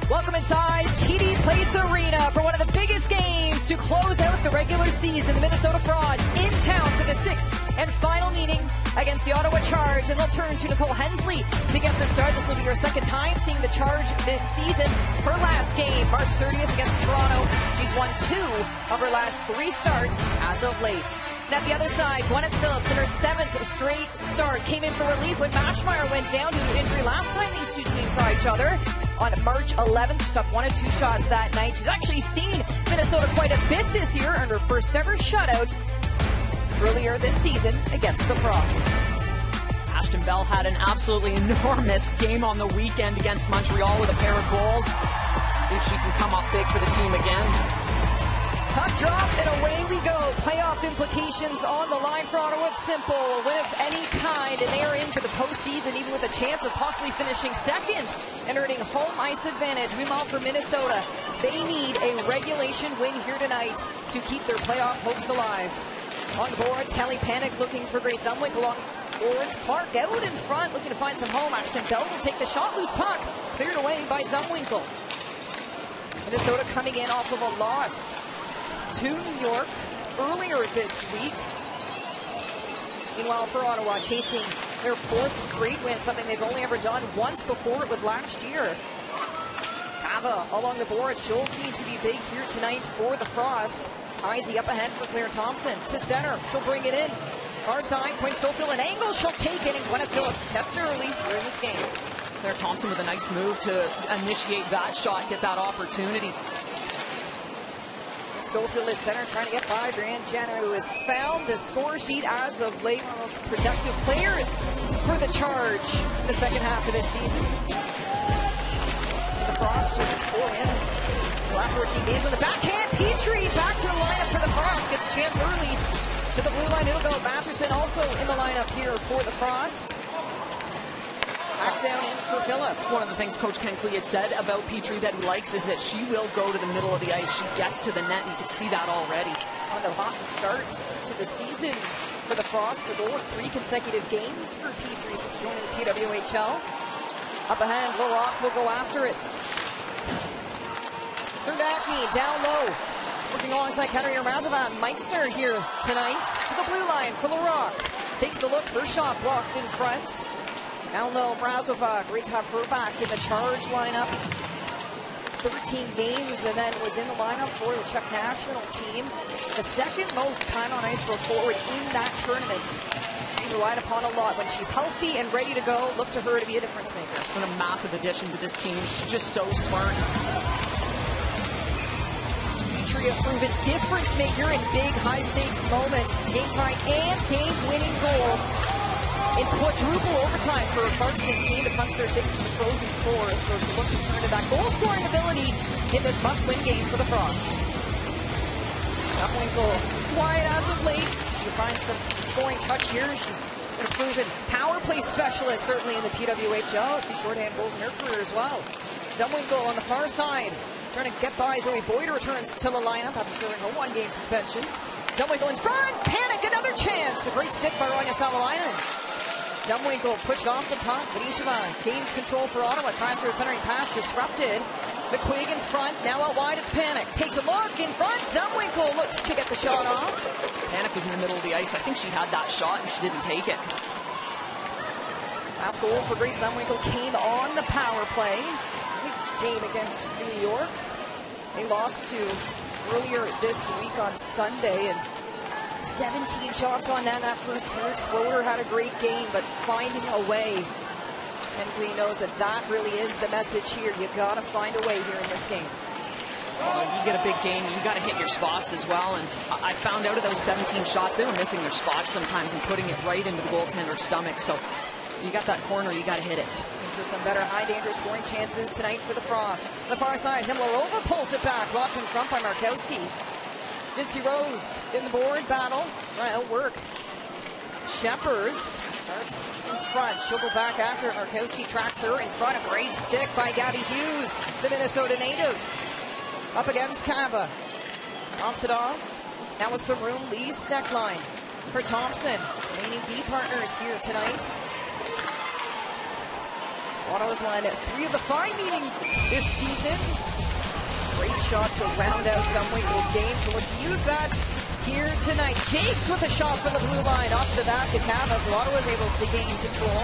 Welcome inside TD Place Arena for one of the biggest games to close out the regular season. The Minnesota Frost in town for the sixth and final meeting against the Ottawa Charge. And they'll turn to Nicole Hensley to get the start. This will be her second time seeing the Charge this season. Her last game, March 30th against Toronto. She's won 2 of her last 3 starts as of late. And at the other side, Gwyneth Phillips in her 7th straight start came in for relief when Mashmeyer went down due to injury last time these two teams saw each other. On March 11th, she took 1 of 2 shots that night. She's actually seen Minnesota quite a bit this year, earned her first ever shutout earlier this season against the Frost. Ashton Bell had an absolutely enormous game on the weekend against Montreal with a pair of goals. See if she can come up big for the team again. Puck drop and away we go. Playoff implications on the line for Ottawa. It's simple. A win of any kind and they are into the postseason even with a chance of possibly finishing second and earning home ice advantage. Meanwhile for Minnesota, they need a regulation win here tonight to keep their playoff hopes alive. On the boards, Kelly Panic looking for Grace Zumwick along boards. Clark out in front looking to find some home. Ashton Bell will take the shot. Loose puck. Cleared away by Zumwinkle. Minnesota coming in off of a loss to New York earlier this week. Meanwhile for Ottawa, chasing their 4th straight win, something they've only ever done once before. It was last year. Ava along the board. She'll need to be big here tonight for the Frost. Izzy up ahead for Claire Thompson. To center. She'll bring it in. Far side. Point Schofield an angle. She'll take it. And Gwyneth Phillips tests early during this game. Claire Thompson with a nice move to initiate that shot, get that opportunity. Schofield is center, trying to get by Brianne Jenner, who has found the score sheet as of late. One of the most productive players for the Charge in the second half of this season. The Frost just 4 wins. The last 14 games on the backhand. Petrie back to the lineup for the Frost. Gets a chance early to the blue line. It'll go. Matherson also in the lineup here for the Frost. Back down in for Phillips. One of the things Coach Ken Klee had said about Petrie that he likes is that she will go to the middle of the ice. She gets to the net, and you can see that already. On the hot starts to the season for the Frost. A goal in 3 consecutive games for Petrie since joining the PWHL. Up ahead, LaRock will go after it. Serdachny down low. Working alongside Katarina Razova. Meister here tonight to the blue line for LaRock. Takes the look. Her shot blocked in front. Down low, Mrazova, great to have her back in the Charge lineup. 13 games and then was in the lineup for the Czech national team. The second most time on ice for a forward in that tournament. She's relied upon a lot. When she's healthy and ready to go, look to her to be a difference maker. And a massive addition to this team. She's just so smart. Petrie, a proven difference maker in big high-stakes moments. Game-tying and game-winning goal in quadruple overtime for a Clarkson team. The Punks are taking the Frozen Forest, so she'll look to turn to that goal-scoring ability in this must-win game for the Frost. Zumwinkle quiet as of late. She'll find some scoring touch here. She's been a proven power play specialist, certainly in the PWHL. A few shorthand goals in her career as well. Zumwinkle on the far side, trying to get by. Zoe Boyd returns to the lineup after serving a 1-game suspension. Zumwinkle in front. Panic, another chance. A great stick by Ronya Savalainen. Zumwinkle pushed off the puck. Venisheva gains control for Ottawa. Tries her centering pass disrupted. McQuigg in front. Now out wide, it's Panic. Takes a look in front. Zumwinkle looks to get the shot off. Panic was in the middle of the ice. I think she had that shot and she didn't take it. Last goal for Grace Zumwinkle came on the power play. Big game against New York. They lost to earlier this week on Sunday, and 17 shots on net in that first period. Schroeder had a great game, but finding a way. And Green knows that that really is the message here. You got to find a way here in this game. Well, you get a big game, you got to hit your spots as well. And I found out of those 17 shots, they were missing their spots sometimes and putting it right into the goaltender's stomach. So you got that corner, you got to hit it. For some better high-danger scoring chances tonight for the Frost. On the far side, Himlarova pulls it back, locked in front by Markowski. Jitsi Rose in the board battle. That'll work. Shepers starts in front. She'll go back after it. Markowski tracks her in front. A great stick by Gabby Hughes, the Minnesota native. Up against Kava. Pops it off. Now with some room, Lee Steckline for Thompson. Remaining D partners here tonight. Ottawa's line at 3 of the 5 meeting this season. Great shot to round out Zumwinkle's game. To look to use that here tonight. Jakes with a shot from the blue line off the back of Cava, so Ottawa's able to gain control.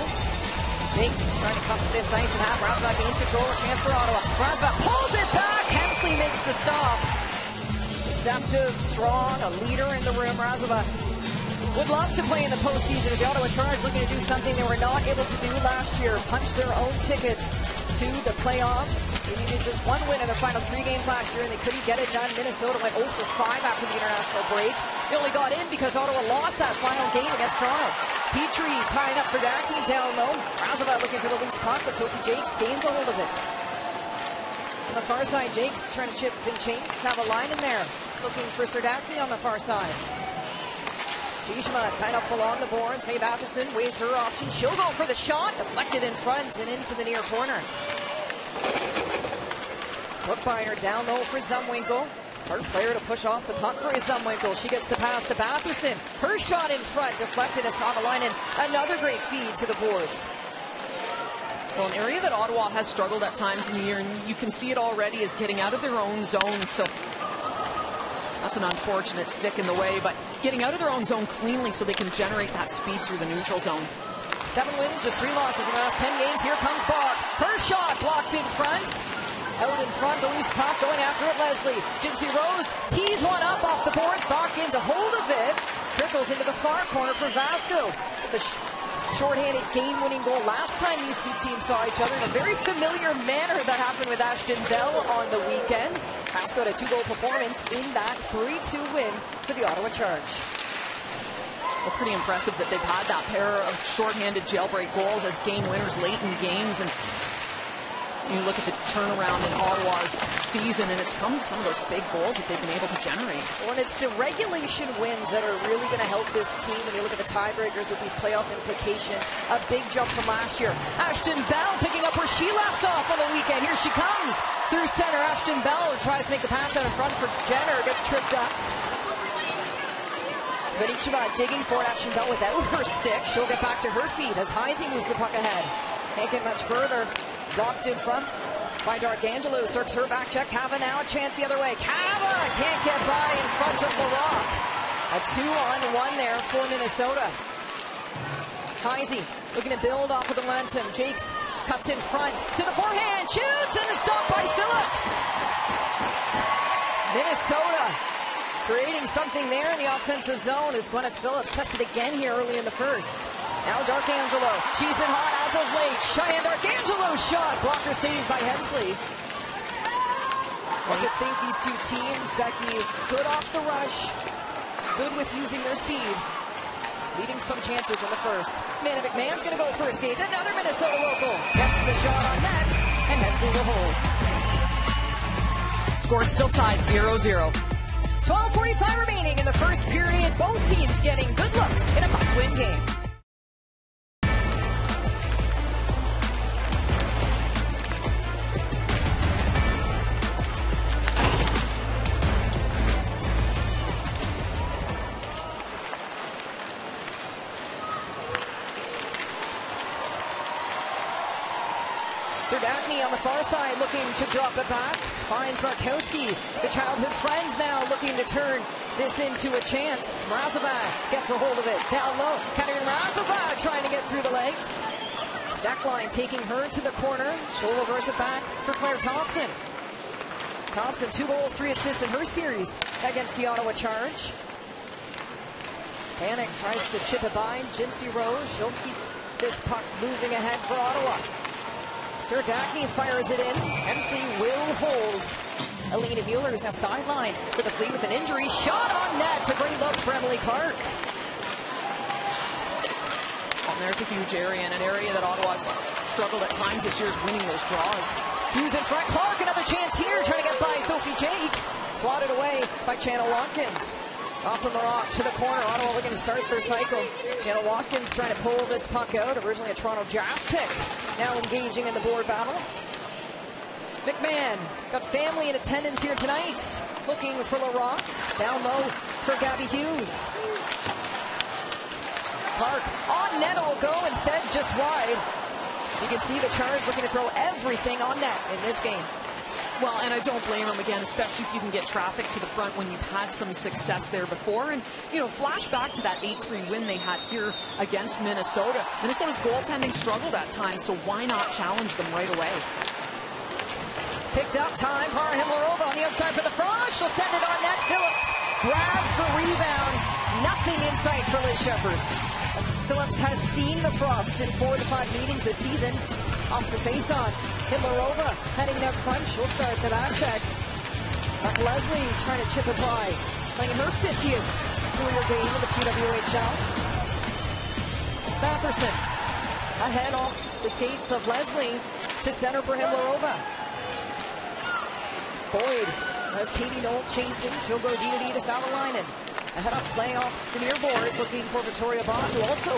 Jakes trying to come to this nice and half. Razvat gains control, a chance for Ottawa. Razvat pulls it back. Hensley makes the stop. Deceptive, strong, a leader in the room. Razvat would love to play in the postseason as the Ottawa Charge looking to do something they were not able to do last year. Punch their own tickets to the playoffs. They needed just one win in their final 3 games last year, and they couldn't get it done. Minnesota went 0 for 5 after the international break. They only got in because Ottawa lost that final game against Toronto. Petrie tying up for Dackney down low. Razvat looking for the loose puck, but Sophie Jakes gains a hold of it. On the far side, Jakes trying to chip and chase. Have a line in there. Looking for Serdachny on the far side. Gishma tied up along the boards. Mae Batherson weighs her option. She'll go for the shot. Deflected in front and into the near corner. Bookbinder down low for Zumwinkle. Hard player to push off the puck for Zumwinkle. She gets the pass to Batherson. Her shot in front. Deflected as on the line, and another great feed to the boards. Well, an area that Ottawa has struggled at times in the year, and you can see it already, is getting out of their own zone. So that's an unfortunate stick in the way, but getting out of their own zone cleanly so they can generate that speed through the neutral zone. 7 wins, just 3 losses in the last 10 games. Here comes Bach. Her shot blocked in front. Out in front, the loose puck going after it, Leslie. Jinsey Rose tees one up off the boards. Bach gains a hold of it. Trickles into the far corner for Vasco. The shorthanded game-winning goal last time these two teams saw each other in a very familiar manner that happened with Ashton Bell on the weekend. Vasco had a 2-goal performance in that 3-2 win for the Ottawa Charge. Well, pretty impressive that they've had that pair of shorthanded jailbreak goals as game winners late in games, and you look at the turnaround in Ottawa's season, and it's come to some of those big goals that they've been able to generate. Well, and it's the regulation wins that are really going to help this team when you look at the tiebreakers with these playoff implications. A big jump from last year. Ashton Bell picking up where she left off on the weekend. Here she comes through center. Ashton Bell tries to make the pass out in front for Jenner. Gets tripped up. Benicheva digging for it. Ashton Bell without her stick. She'll get back to her feet as Heisey moves the puck ahead. Can't get much further. Dropped in front by Darkangelo. Circs her back check. Cava now a chance the other way. Cava can't get by in front of Larocque. A 2-on-1 there for Minnesota. Heisey looking to build off of the momentum. Jakes cuts in front to the forehand. Shoots and is stopped by Phillips. Minnesota creating something there in the offensive zone as Gwyneth Phillips tested again here early in the first. Now Darkangelo. She's been hot as of late. Cheyenne Darkangelo's shot. Blocker saved by Hensley. What to think these two teams, Becky, good off the rush. Good with using their speed. Leading some chances in the first. Manny McMahon's going to go for a skate. Another Minnesota local. Gets the shot on net, and Hensley will hold. Score still tied 0-0. 12:45 remaining in the first period. Both teams getting good looks in a must-win game. Serdachny on the far side looking to drop it back. Finds Markowski. The childhood friends now looking to turn this into a chance. Razovat gets a hold of it. Down low. Katarina Razovat trying to get through the legs. Stackline taking her to the corner. She'll reverse it back for Claire Thompson. Thompson, 2 goals, 3 assists in her series against the Ottawa Charge. Panic tries to chip it by. Jinsey Rose. She'll keep this puck moving ahead for Ottawa. Serdachny fires it in. Hensley will hold. Alina Mueller is now sidelined for the Fleet with an injury. Shot on net to great look for Emily Clark. And there's a huge area, and an area that Ottawa's struggled at times this year is winning those draws. Hughes in front. Clark, another chance here, trying to get by Sophie Jakes. Swatted away by Channel Watkins. Awesome Larocque to the corner. Ottawa looking to start their cycle. Channel Watkins trying to pull this puck out. Originally a Toronto draft pick. Now engaging in the board battle. McMahon has got family in attendance here tonight. Looking for Larocque. Down low for Gabby Hughes. Clark on net will go, instead just wide. So you can see the Charge looking to throw everything on net in this game. Well, and I don't blame them, again, especially if you can get traffic to the front when you've had some success there before. And, you know, flash back to that 8-3 win they had here against Minnesota. Minnesota's goaltending struggled at times, so why not challenge them right away? Picked up time, Himlarova on the outside for the Frost. She'll send it on net. Phillips grabs the rebound. Nothing in sight for Liz Shepers. Phillips has seen the Frost in 4 to 5 meetings this season. Off the face-off. Himlarova heading up front. She'll start the back check. Mark Leslie trying to chip it by. Playing her 50th career game in the PWHL. Batherson ahead off the skates of Leslie to center for Himlarova. Boyd has Katie Knoll chasing. She'll go D-to-D to Savalainen. Ahead up play off the near boards, looking for Victoria Bach, who also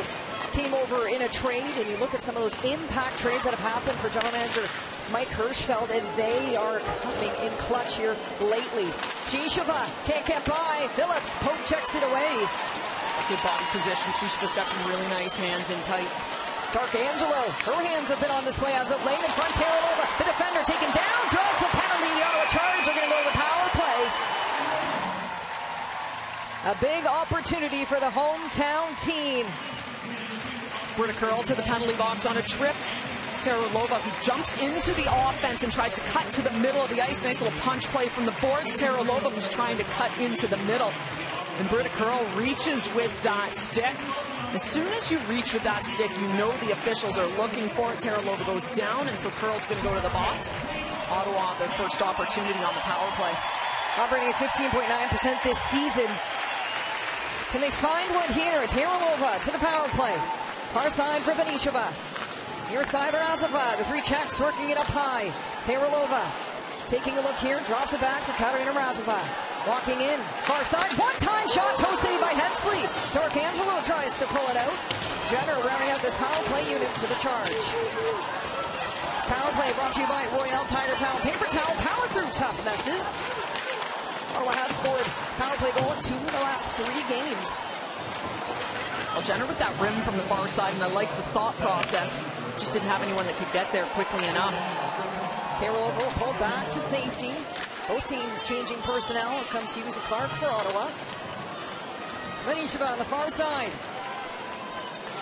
came over in a trade. And you look at some of those impact trades that have happened for general manager Mike Hirschfeld, and they are coming in clutch here lately. Shishova can't get by. Phillips poke checks it away. Good body position. Shishova's got some really nice hands in tight. D'Arcangelo, her hands have been on display as of late. In front, Terranova, the defender taken down, draws the penalty. The Ottawa Charge are going to go to the power play. A big opportunity for the hometown team. Britta Curl to the penalty box on a trip. It's Terranova who jumps into the offense and tries to cut to the middle of the ice. Nice little punch play from the boards. Terranova who's trying to cut into the middle. And Britta Curl reaches with that stick. As soon as you reach with that stick, you know the officials are looking for it. Terranova goes down, and so Curl's going to go to the box. Ottawa, their first opportunity on the power play. Operating at 15.9% this season. Can they find one here? Terranova to the power play. Far side for Benishova. Near side Razova. The 3 checks working it up high. Terranova taking a look here. Drops it back for Katarina Razova. Walking in. Far side. One-time shot. Toe save by Hensley. D'Arcangelo tries to pull it out. Jenner rounding out this power play unit for the Charge. This power play brought to you by Royale Tiger Towel. Paper towel. Power through tough messes. Ottawa has scored power play goal in 2 of the last 3 games. Well, Jenner with that rim from the far side, and I like the thought process. Just didn't have anyone that could get there quickly enough. Terranova pulled back to safety. Both teams changing personnel. Here comes Hughes and Clark for Ottawa. Benishova on the far side.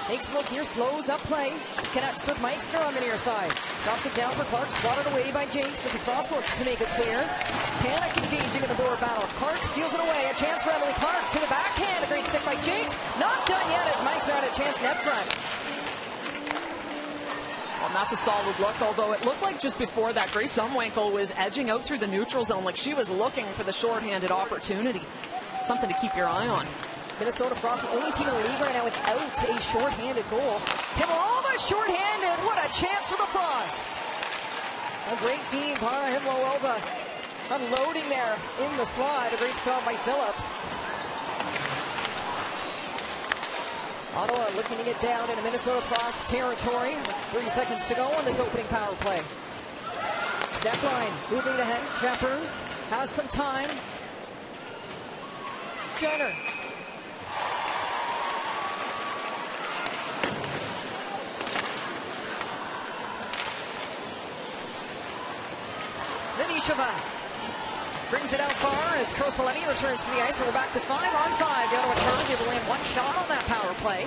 Takes a look here, slows up play. Connects with Meister on the near side. Drops it down for Clark, swatted away by Jakes as a cross look to make it clear. Panic engaging in the board battle. Clark steals it away. A chance for Emily Clark to the backhand. A great stick by Jakes. Not done yet as Meister had a chance net front. Well, and that's a solid look, although it looked like just before that, Grace Zumwinkle was edging out through the neutral zone like she was looking for the shorthanded opportunity. Something to keep your eye on. Minnesota Frost, the only team in the league right now without a shorthanded goal. Himlarova shorthanded. What a chance for the Frost. A great feed, Himlarova unloading there in the slot. A great stop by Phillips. Ottawa looking to get down into Minnesota Frost territory. 3 seconds to go on this opening power play. Step line moving ahead. Shepers has some time. Jenner. Benishova brings it out far as Krosaleni returns to the ice, and we're back to 5-on-5. The Ottawa Charge able to land 1 shot on that power play.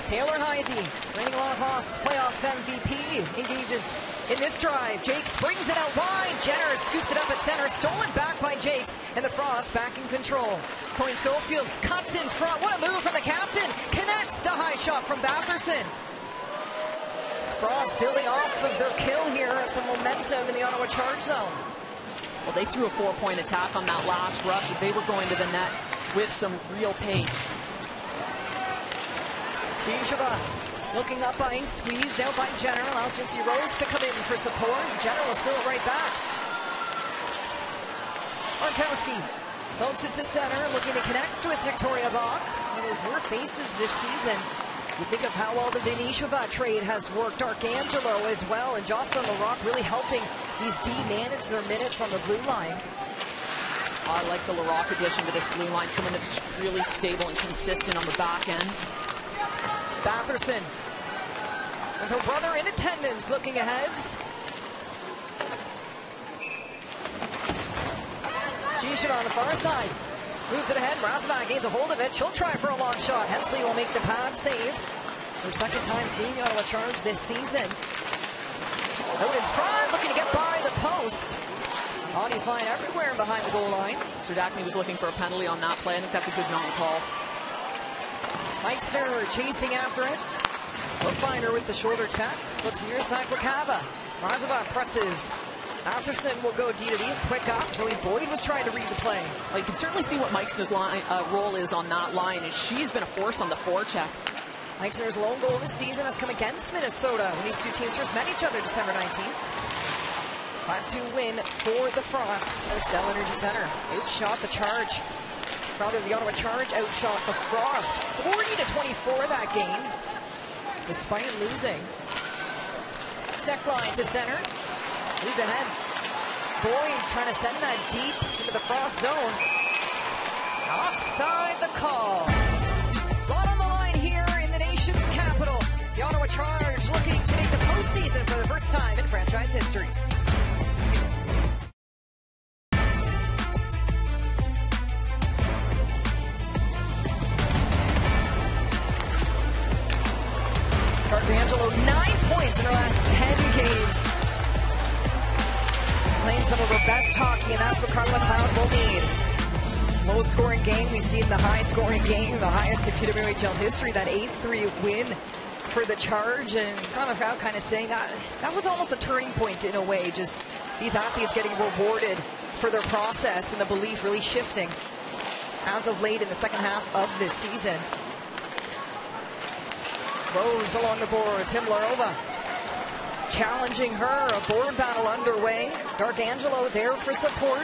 Taylor Heisey, reigning Lacrosse playoff MVP, engages in this drive. Jakes brings it out wide. Jenner scoops it up at center, stolen back by Jakes, and the Frost back in control. Coyne Schofield cuts in front. What a move from the captain. Connects to high shot from Batherson. Frost building off of their kill here and some momentum in the Ottawa Charge zone. Well, they threw a 4-point attack on that last rush. They were going to the net with some real pace. Bijava looking up ice, squeezed out by Jenner. Allows Jinsey Rose to come in for support. Jenner will seal it right back. Arkowski floats it to center, looking to connect with Victoria Bach. One of those newer faces this season. You think of how well the Benishova trade has worked. D'Arcangelo as well, and Jocelyn Larocque really helping these D manage their minutes on the blue line. I like the Larocque addition to this blue line, someone that's really stable and consistent on the back end. Batherson With her brother in attendance looking ahead. Gishin on the far side. Moves it ahead. Razvan gains a hold of it. She'll try for a long shot. Hensley will make the pad save. It's her second time seeing Ottawa Charge this season. Out in front, looking to get by the post. Bodies flying everywhere behind the goal line. Serdachny was looking for a penalty on that play. I think that's a good non-call. Meister chasing after it. Bookbinder with the shoulder check. Looks near side for Cava. Razvan presses. Atherson will go D to D, quick up. Zoe Boyd was trying to read the play. Well, you can certainly see what Meixner's role is on that line, and she's been a force on the forecheck. Meixner's lone goal this season has come against Minnesota when these two teams first met each other December 19th. 5-2 win for the Frost at Xcel Energy Center. Outshot the Charge. Rather, the Ottawa Charge outshot the Frost. 40-24 that game, despite losing. Steckline to center. Moved ahead. Boyd trying to send that deep into the Frost zone. Offside the call. Lot on the line here in the nation's capital. The Ottawa Charge looking to make the postseason for the first time in franchise history. D'Angelo, 9 points in her last 10 games. Playing some of her best hockey, and that's what Carla McLeod will need. Low-scoring game, we've seen the high-scoring game, the highest in PWHL history, that 8-3 win for the Charge, and Carla McLeod kind of saying that was almost a turning point in a way, just these athletes getting rewarded for their process and the belief really shifting as of late in the second half of this season. Rose along the boards, Himlarova challenging her, a board battle underway. D'Angelo there for support.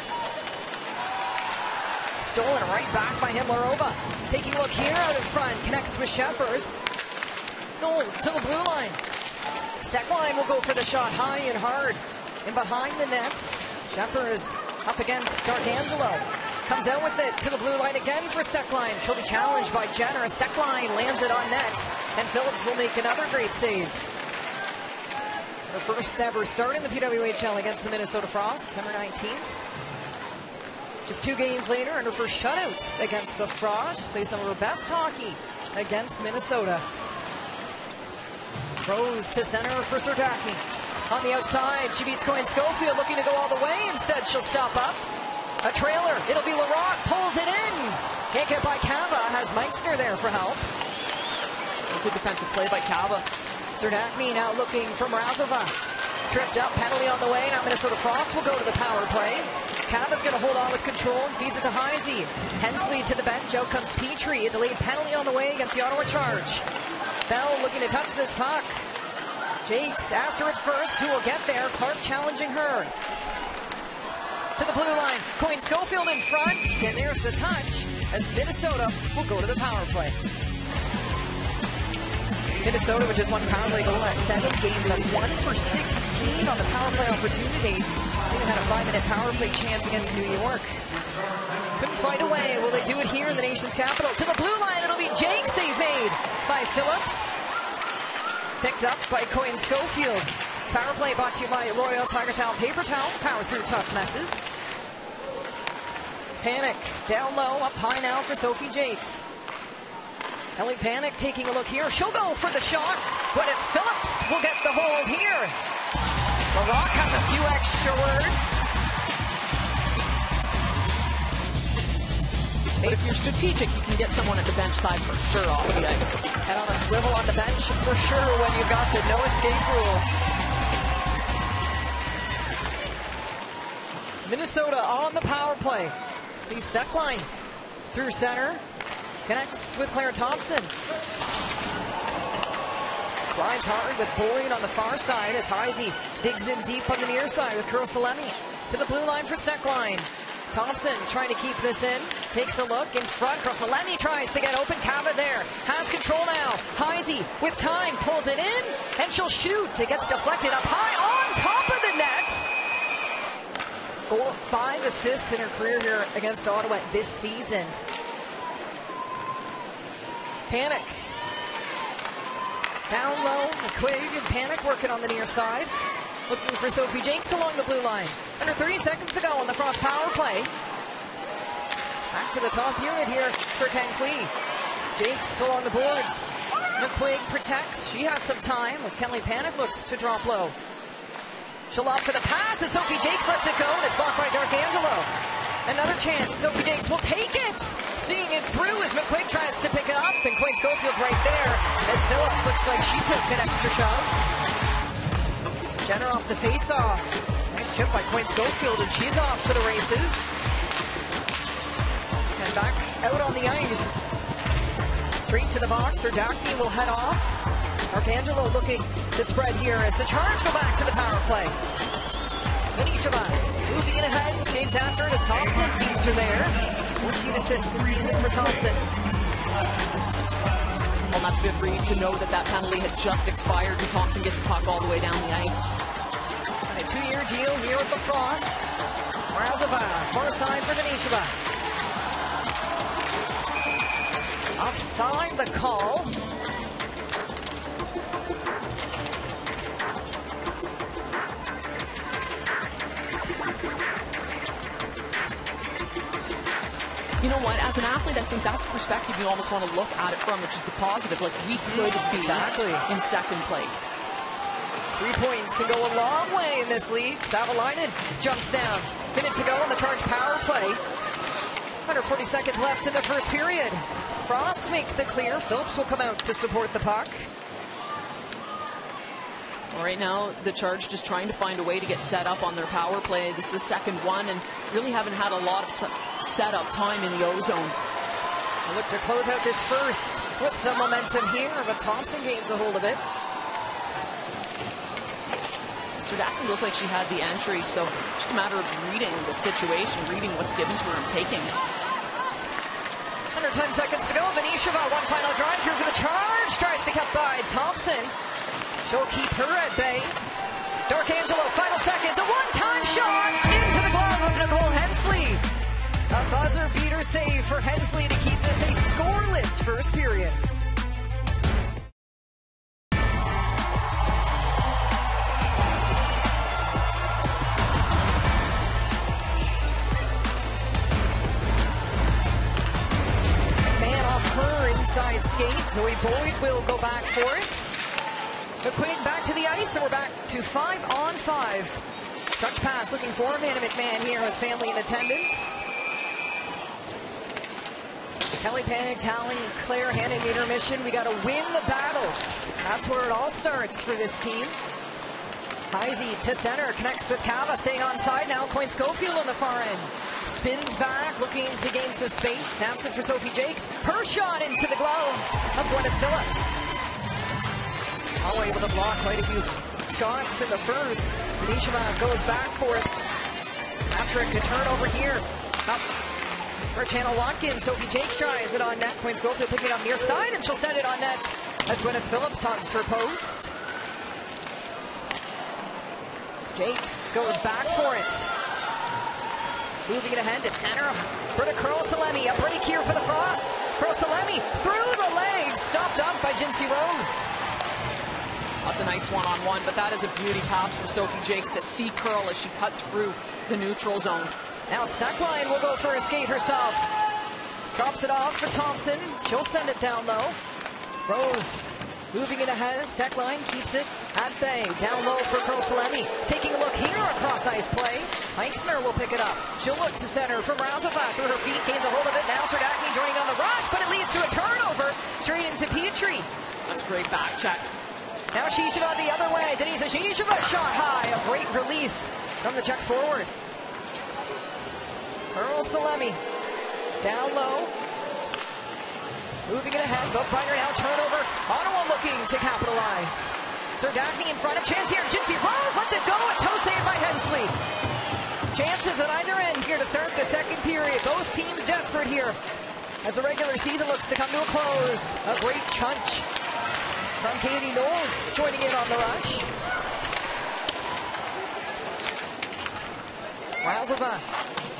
Stolen right back by Himlarova. Taking a look here out in front, connects with Shepers. No, to the blue line. Steckline will go for the shot high and hard. And behind the nets, Shepers up against D'Angelo. Comes out with it to the blue line again for Steckline. She'll be challenged by Jenner. Steckline lands it on net, and Phillips will make another great save. Her first ever start in the PWHL against the Minnesota Frost, December 19th. Just 2 games later, and her first shutouts against the Frost. Plays some of her best hockey against Minnesota. Rose to center for Serdachny. On the outside, she beats Coyne Schofield, looking to go all the way. Instead, she'll stop up. A trailer, it'll be Larocque, pulls it in. Can't get by Cava, has Meixner there for help. A good defensive play by Cava. Serdachny now looking from Razova. Tripped up, penalty on the way. Now Minnesota Frost will go to the power play. Cava's going to hold on with control and feeds it to Heisey. Hensley to the bench, out comes Petrie. A delayed penalty on the way against the Ottawa Charge. Bell looking to touch this puck. Jakes after it first, who will get there? Clark challenging her. To the blue line, Coyne Schofield in front, and there's the touch as Minnesota will go to the power play. Minnesota with just one power play goal last 7 games. That's 1 for 16 on the power play opportunities. They had a 5-minute power play chance against New York. Couldn't fight away. Will they do it here in the nation's capital? To the blue line, it'll be Jake, save made by Phillips. Picked up by Coyne Schofield. Power play brought to you by Royal Tiger Towel Paper Towel. Power through tough messes. Panic down low, up high now for Sophie Jakes. Ellie Panic taking a look here. She'll go for the shot, but it's Phillips will get the hold here. Larocque has a few extra words. But if you're strategic, you can get someone at the bench side for sure off the ice. Head on a swivel on the bench for sure when you got the no escape rule. Minnesota on the power play. The Steckline through center. Connects with Claire Thompson. Glides hard with Boyd on the far side as Heisey digs in deep on the near side with Kursalemi. To the blue line for Steckline. Thompson trying to keep this in. Takes a look in front. Kursalemi tries to get open. Cava there. Has control now. Heisey with time. Pulls it in. And she'll shoot. It gets deflected up high on top of the net. Goal of 5 assists in her career here against Ottawa this season. Panic. Down low, McQuaig and Panic working on the near side. Looking for Sophie Jakes along the blue line. Under 30 seconds to go on the Frost power play. Back to the top unit here for Kenkley. Jakes along the boards. McQuaig protects. She has some time as Kenley Panic looks to drop low. She'll opt for the pass as Sophie Jakes lets it go, and it's blocked by D'Arcangelo. Another chance. Sophie Jakes will take it. Seeing it through as McQuaig tries to pick it up, and Quinn Schofield's right there as Phillips looks like she took an extra shove. Jenner off the face-off. Nice chip by Quinn Schofield, and she's off to the races. And back out on the ice. Straight to the box. Serdachny will head off. Arcangelo looking to spread here as the Charge go back to the power play. Venisheva moving it ahead, skates after it as Thompson beats her there. 14 assists this season for Thompson. Well, that's a good read to know that that penalty had just expired and Thompson gets a puck all the way down the ice. And a 2-year deal here with the Frost. Razova, far side for Venisheva. Offside the call. You know what, as an athlete, I think that's the perspective you almost want to look at it from, which is the positive. Like, we could be in second place. 3 points can go a long way in this league. Savalainen jumps down. Minute to go on the Charge power play. 140 seconds left in the first period. Frost make the clear. Phillips will come out to support the puck. Right now, the Charge just trying to find a way to get set up on their power play. This is the second one, and really haven't had a lot of setup time in the O-zone. They look to close out this first with some momentum here, but Thompson gains a hold of it. Serdachny looked like she had the entry, so just a matter of reading the situation, reading what's given to her and taking it. Under 10 seconds to go. Venisheva, one final drive here for the Charge. Tries to cut by Thompson. She'll keep her at bay. D'Arcangelo, final seconds. A one-time shot into the glove of Nicole Hensley. A buzzer beater save for Hensley to keep this a scoreless first period. Man off her inside skate. Zoe Boyd will go back for it. McQuaig back to the ice, and we're back to 5-on-5. Stretch pass looking for Amanda McMahon here, his family in attendance. Kelly Panic, Talley, and Claire handing the intermission. We got to win the battles. That's where it all starts for this team. Heisey to center, connects with Cava, staying on side now. Quinn Schofield on the far end. Spins back, looking to gain some space. Snaps it for Sophie Jakes. Her shot into the glove of Gwyneth Phillips. All able to block quite a few shots in the first. Venisheva goes back for it. After a good turnover here. Up for Channel Watkins. Sophie Jakes tries it on net. Quinn Schofield picking it up near side, and she'll send it on net as Gwyneth Phillips hugs her post. Jakes goes back for it. Moving it ahead to center. Britta Krosalemi. A break here for the Frost. Krosalemi through the legs. Stopped up by Jinsey Rose. That's a nice one-on-one, but that is a beauty pass from Sophie Jakes to see curl as she cut through the neutral zone. Now Steckline will go for a skate herself. Drops it off for Thompson. She'll send it down low. Rose moving it ahead. Steckline keeps it at bay. Down low for Krosalemi. Taking a look here across ice play. Eichsner will pick it up. She'll look to center from Razova through her feet. Gains a hold of it. Now Serdachny joining on the rush, but it leads to a turnover straight into Petrie. That's a great back check. Now Shisheva the other way. Denise Shisheva shot high. A great release from the check forward. Earl Salemi down low. Moving it ahead. Both Biner now turnover. Ottawa looking to capitalize. Serdachny in front. A chance here. Jinsey Rose lets it go. A toe save by Hensley. Chances at either end here to start the second period. Both teams desperate here as the regular season looks to come to a close. A great chunch from Katie Knoll joining in on the rush. Razova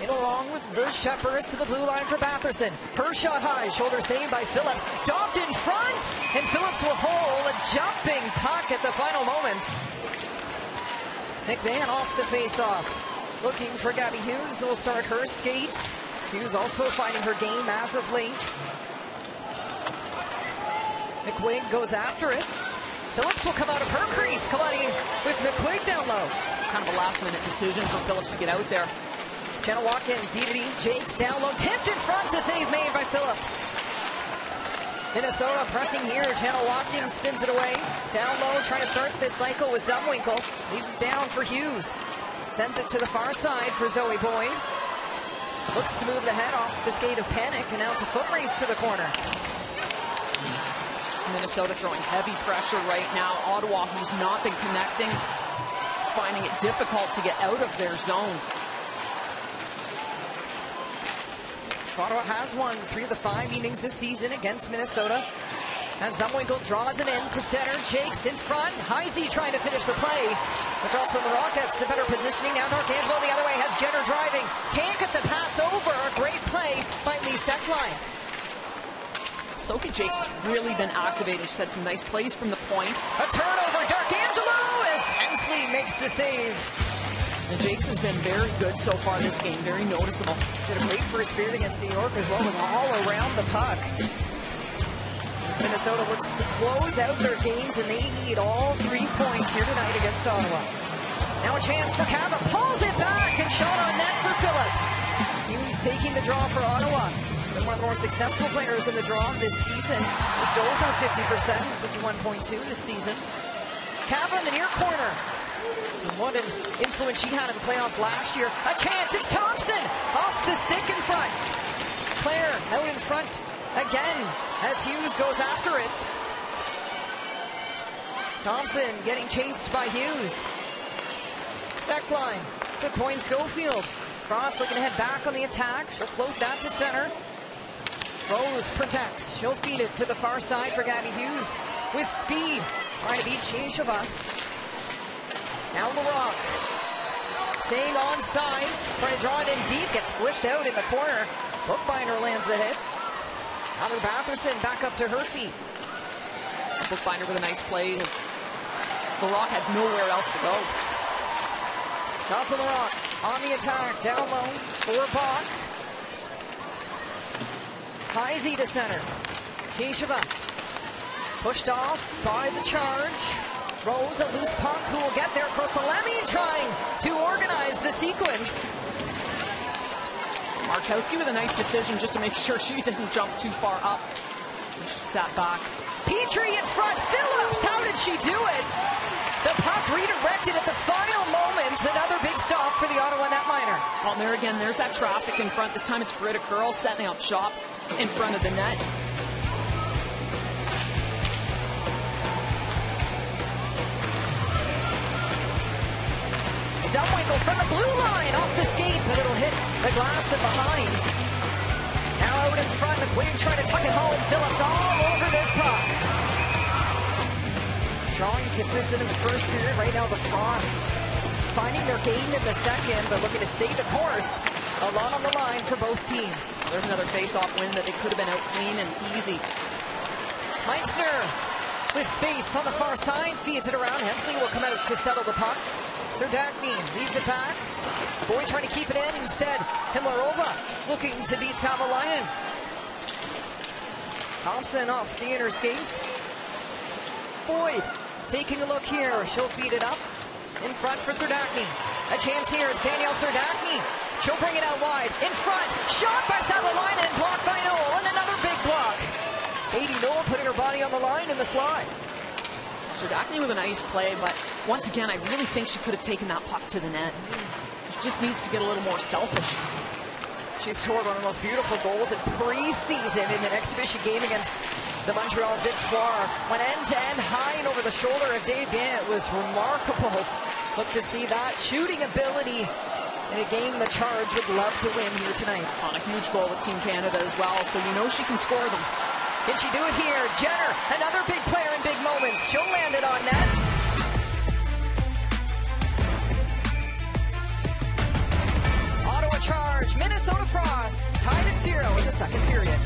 in along with the Shepherds to the blue line for Batherson. Her shot high, shoulder saved by Phillips. Dobbed in front, and Phillips will hold a jumping puck at the final moments. McMahon off the face-off. Looking for Gabby Hughes, who will start her skate. Hughes also finding her game as of late. McQuaig goes after it. Phillips will come out of her crease, colliding with McQuaig down low. Kind of a last-minute decision for Phillips to get out there. Jenna Watkins, Zeddy, Jakes down low, tipped in front to save made by Phillips. Minnesota pressing here. Jenna Watkins spins it away. Down low, trying to start this cycle with Zumwinkle. Leaves it down for Hughes. Sends it to the far side for Zoe Boyd. Looks to move the head off the skate of Panic, and now it's a foot race to the corner. It's just Minnesota throwing heavy pressure right now. Ottawa, who's not been connecting, finding it difficult to get out of their zone. Ottawa has won 3 of the 5 evenings this season against Minnesota. As Zumwinkle draws it in to center, Jakes in front. Heisey trying to finish the play, but also the Rockets, the better positioning. Now Darkangelo the other way, has Jenner driving. Can't get the pass over. A great play by Lee Steckline. Sophie Jakes has really been activated. She's had some nice plays from the point. A turnover, Darkangelo as Hensley makes the save. And Jakes has been very good so far this game, very noticeable. Did a great first period against New York as well as all around the puck. Minnesota looks to close out their games, and they need all 3 points here tonight against Ottawa. Now a chance for Cava, pulls it back, and shot on net for Phillips. Hughes taking the draw for Ottawa. Been one of the more successful players in the draw this season. Just over 50%, 51.2 this season. Cava in the near corner. And what an influence she had in the playoffs last year. A chance, it's Thompson off the stick in front. Claire out in front again as Hughes goes after it. Thompson getting chased by Hughes. Steckline to point Schofield. Frost looking to head back on the attack. She'll float that to center. Rose protects. She'll feed it to the far side for Gabby Hughes with speed. Trying to beat Cheshova. Now LaRock. Staying onside. Trying to draw it in deep. Gets squished out in the corner. Bookbinder lands the hit. Heather Batherson back up to her feet. Bookbinder with a nice play. LaRock had nowhere else to go. Jocelyn LaRock on the attack. Down low for Bach. Heisey to center. Cheshova pushed off by the charge. Rose, a loose puck, who will get there. Krosalemi trying to organize the sequence. Markowski with a nice decision just to make sure she didn't jump too far up. She sat back. Petrie in front. Phillips, how did she do it? The puck redirected at the final moment. Another big stop for the Ottawa netminer. Well, there again, there's that traffic in front. This time it's Britta Curl setting up shop in front of the net. Zumwinkle from the blue line off the skate, but it'll hit the glass and behind. Now out in front, McQuaid trying to tuck it home. Phillips all over this puck. Strong and consistent in the first period. Right now the Frost finding their game in the second, but looking to stay the course. A lot on the line for both teams. There's another face-off win that they could have been out clean and easy. Meichner with space on the far side, feeds it around. Hensley will come out to settle the puck. Serdachny leaves it back. Boyd trying to keep it in. Instead, Himlarova looking to beat Savalainen. Thompson off the inner skates. Boyd taking a look here. She'll feed it up in front for Serdachny. A chance here. It's Danielle Serdachny. She'll bring it out wide. In front. Shot by Savalainen. Blocked by Noel. And another big block. Katie Noel putting her body on the line in the slide. Serdachny with a nice play, but once again, I really think she could have taken that puck to the net. She just needs to get a little more selfish. She scored one of the most beautiful goals in preseason in an exhibition game against the Montreal Victoire. Went end-to-end high and over the shoulder of Dave Bien. It was remarkable. Look to see that shooting ability in a game the Charge would love to win here tonight. On a huge goal with Team Canada as well, so you know she can score them. Can she do it here? Jenner, another big player in big moments. She'll land it on net. second period.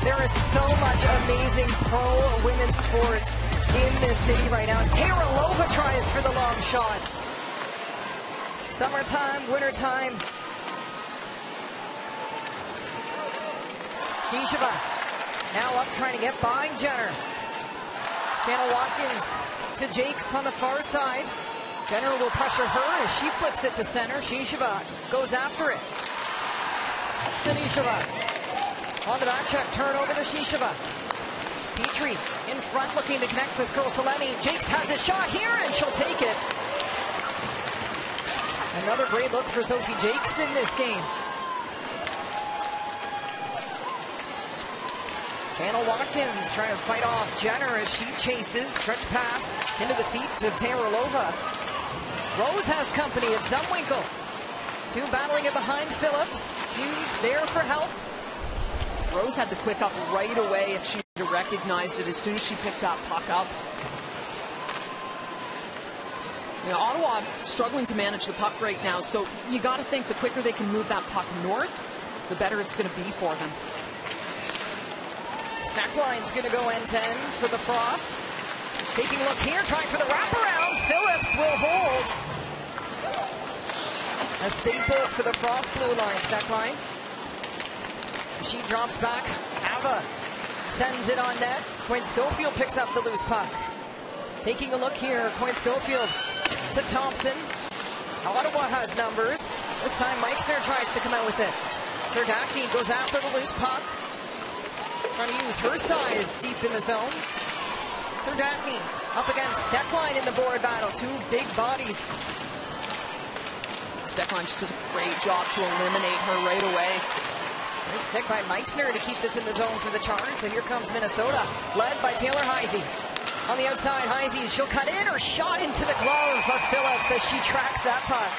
There is so much amazing pro women's sports in this city right now. As Taylor tries for the long shots. Summertime, wintertime. Shisheva now up trying to get by Jenner. Jana Watkins to Jakes on the far side. Jenner will pressure her as she flips it to center. Shisheva goes after it. Shisheva on the back check, turn over to Shisheva. Petrie in front looking to connect with Kursalemi. Jakes has a shot here and she'll take it. Another great look for Sophie Jakes in this game. Jana Watkins trying to fight off Jenner as she chases. Stretch pass into the feet of Taylor. Rose has company at Zumwinkle. Two battling it behind Phillips. Hughes there for help. Rose had the quick up right away if she recognized it as soon as she picked that puck up. Now, Ottawa struggling to manage the puck right now, so you got to think the quicker they can move that puck north, the better it's going to be for them. Snackline's going to go end-to-end for the Frost. Taking a look here, trying for the wraparound. Phillips will hold. A staple for the Frost blue line. Snackline. She drops back. Ava sends it on net. Quinn Schofield picks up the loose puck. Taking a look here, Quinn Schofield to Thompson. Ottawa has numbers. This time Meixner tries to come out with it. Serdaki goes after the loose puck. Trying to use her size deep in the zone. Serdaki up against Steckline in the board battle. Two big bodies. Steckline just does a great job to eliminate her right away. Great stick by Meixner to keep this in the zone for the Charge, but here comes Minnesota, led by Taylor Heisey. On the outside, Heisey, she'll cut in or shot into the glove of Phillips as she tracks that puck.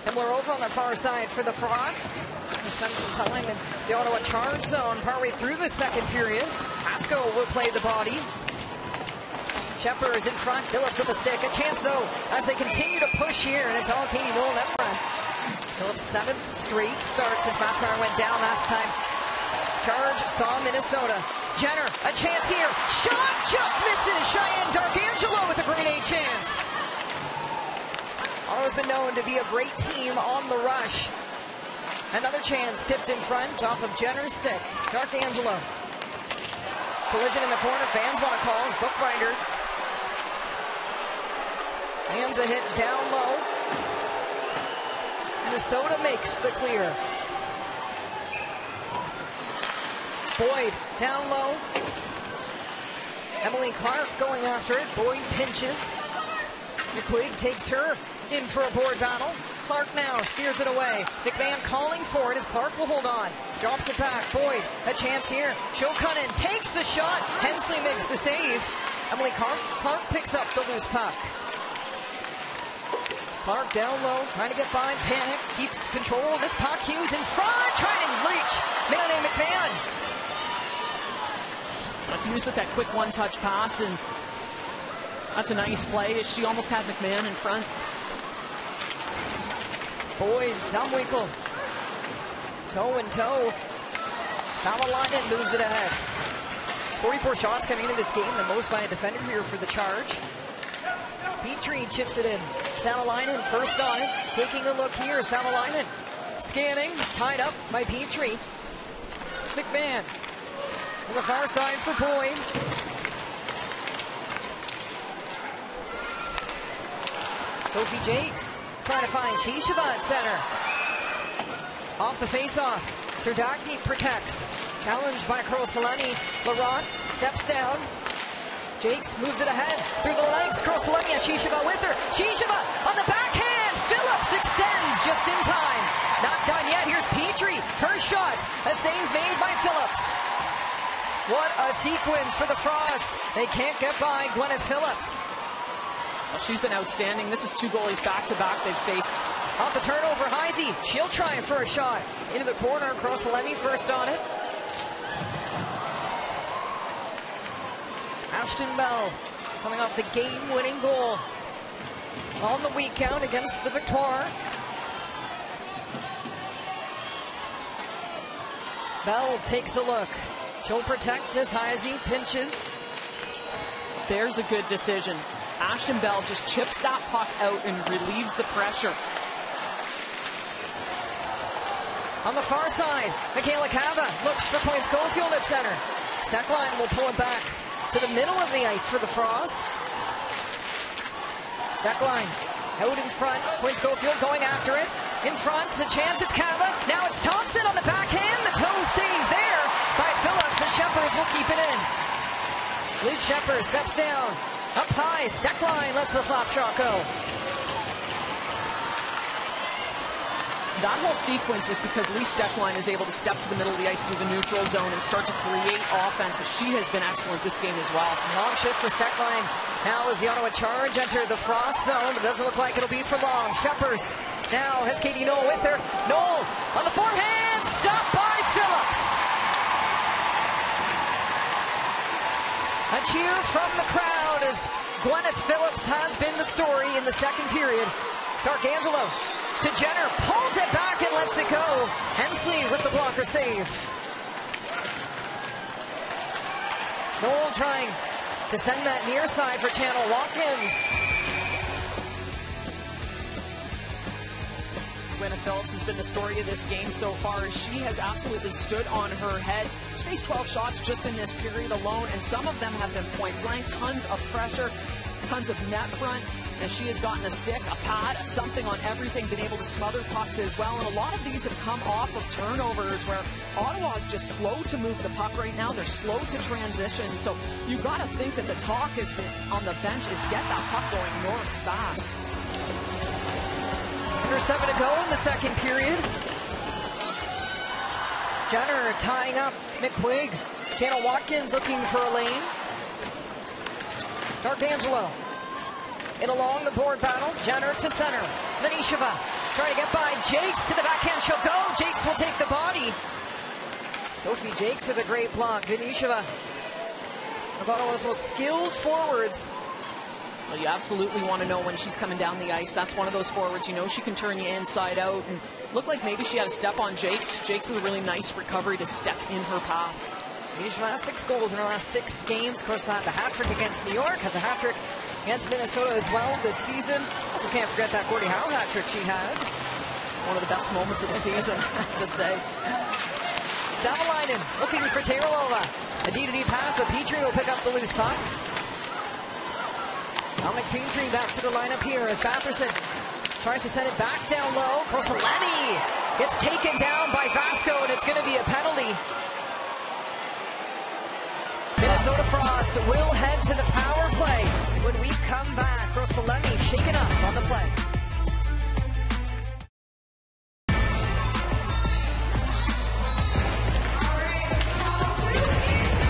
And we're over on the far side for the Frost. We'll spend some time in the Ottawa Charge zone partway through the second period. Pasco will play the body. Shepard is in front, Phillips with the stick. A chance though as they continue to push here, and it's all Katie Nolan up front. Phillips' 7th straight start since Matchmeyer went down last time. Charge saw Minnesota. Jenner, a chance here. Shot just misses. Cheyenne Darkangelo with a grade A chance. Ottawa's been known to be a great team on the rush. Another chance tipped in front off of Jenner's stick. Darkangelo. Collision in the corner. Fans want to call as Bookbinder. Hands a hit down low. Minnesota makes the clear. Boyd down low. Emily Clark going after it. Boyd pinches. McQuaig takes her in for a board battle. Clark now steers it away. McMahon calling for it as Clark will hold on. Drops it back. Boyd, a chance here. She'll cut in, takes the shot. Hensley makes the save. Emily Clark picks up the loose puck. Clark down low, trying to get by. Panic, keeps control of this puck. Hughes in front, trying to reach. Melanie McMahon. Hughes with that quick one-touch pass, and that's a nice play as she almost had McMahon in front. Boyd, Zumwinkle, toe and toe. Salalainen moves it ahead. It's 44 shots coming into this game, the most by a defender here for the Charge. Petrie chips it in. Salalainen first on it. Taking a look here, Salalainen scanning, tied up by Petrie. McMahon on the far side for Boyd. Sophie Jakes trying to find Shisheva at center. Off the face-off. Serdaki protects. Challenged by Kursalemi. Laurent steps down. Jakes moves it ahead through the legs. Kursalemi has Shisheva with her. Shisheva on the backhand. Phillips extends just in time. Not done yet. Here's Petrie. Her shot. A save made by Phillips. What a sequence for the Frost. They can't get by Gwyneth Phillips. Well, she's been outstanding. This is 2 goalies back-to-back they've faced. Off the turnover, Heisey. She'll try for a shot. Into the corner, Kursalemi first on it. Ashton Bell coming off the game-winning goal on the week count against the Victoire. Bell takes a look. She'll protect as high as he pinches. There's a good decision. Ashton Bell just chips that puck out and relieves the pressure. On the far side, Michaela Cava looks for Point Schofield at center. Steckline will pull it back to the middle of the ice for the Frost. Steckline out in front. Point Schofield going after it. In front, a chance, it's Cava. Now it's Thompson on the backhand. The toe save there by Phillips. The Shepherds will keep it in. Liz Shepard steps down. Up high, Steckline lets the slap shot go. That whole sequence is because Lee Steckline is able to step to the middle of the ice through the neutral zone and start to create offense. She has been excellent this game as well. Long shift for Steckline. Now as the Ottawa Charge enter the Frost zone, but doesn't look like it'll be for long. Shepard now has Katie Knoll with her. Knoll on the forehand, stopped by Phillips. A cheer from the crowd as Gwyneth Phillips has been the story in the second period. D'Arcangelo to Jenner, pulls it back and lets it go. Hensley with the blocker save. Knoll trying to send that near side for Channel Watkins. Gwyneth Phillips has been the story of this game so far. She has absolutely stood on her head. She's faced 12 shots just in this period alone, and some of them have been point blank. Tons of pressure, tons of net front. And she has gotten a stick, a pad, a something on everything, been able to smother pucks as well. And a lot of these have come off of turnovers where Ottawa is just slow to move the puck right now. They're slow to transition. So you've got to think that the talk has been on the bench is get that puck going north fast. Under 7 to go in the second period. Jenner tying up McQuigg. Channel Watkins looking for a lane. D'Arcangelo in along the board battle. Jenner to center. Venisheva trying to get by Jakes to the backhand. She'll go. Jakes will take the body. Sophie Jakes with a great block. Venisheva, one of Ottawa's most skilled forwards. Well, you absolutely want to know when she's coming down the ice. That's one of those forwards, you know she can turn you inside out. And looked like maybe she had a step on Jakes. Jakes with a really nice recovery to step in her path. Venisheva has 6 goals in her last 6 games. Of course, had the hat trick against New York. Has a hat trick against Minnesota as well this season. Also can't forget that Gordie Howe hat trick she had. One of the best moments of the season, I have to say. Savalainen looking for Taylorova. A D-to-D pass, but Petrie will pick up the loose puck. Now McPetrie back to the lineup here as Batherson tries to send it back down low. Corselemi gets taken down by Vasco, and it's going to be a penalty. Minnesota Frost will head to the power play when we come back. Corselemi shaken up on the play.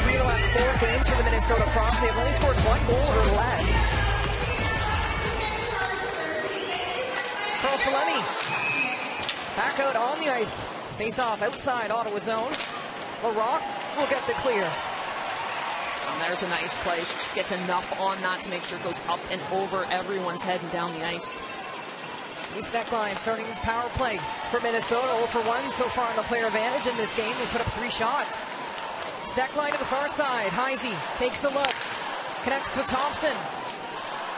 3 of the last 4 games for the Minnesota Frost. They've only scored 1 goal or less. Corselemi back out on the ice. Face off outside Ottawa zone. LaRock will get the clear. And there's a nice play. She just gets enough on that to make sure it goes up and over everyone's head and down the ice. The Steckline starting his power play for Minnesota. 0 for 1 so far on the player advantage in this game. They put up 3 shots. Steckline to the far side. Heisey takes a look. Connects with Thompson.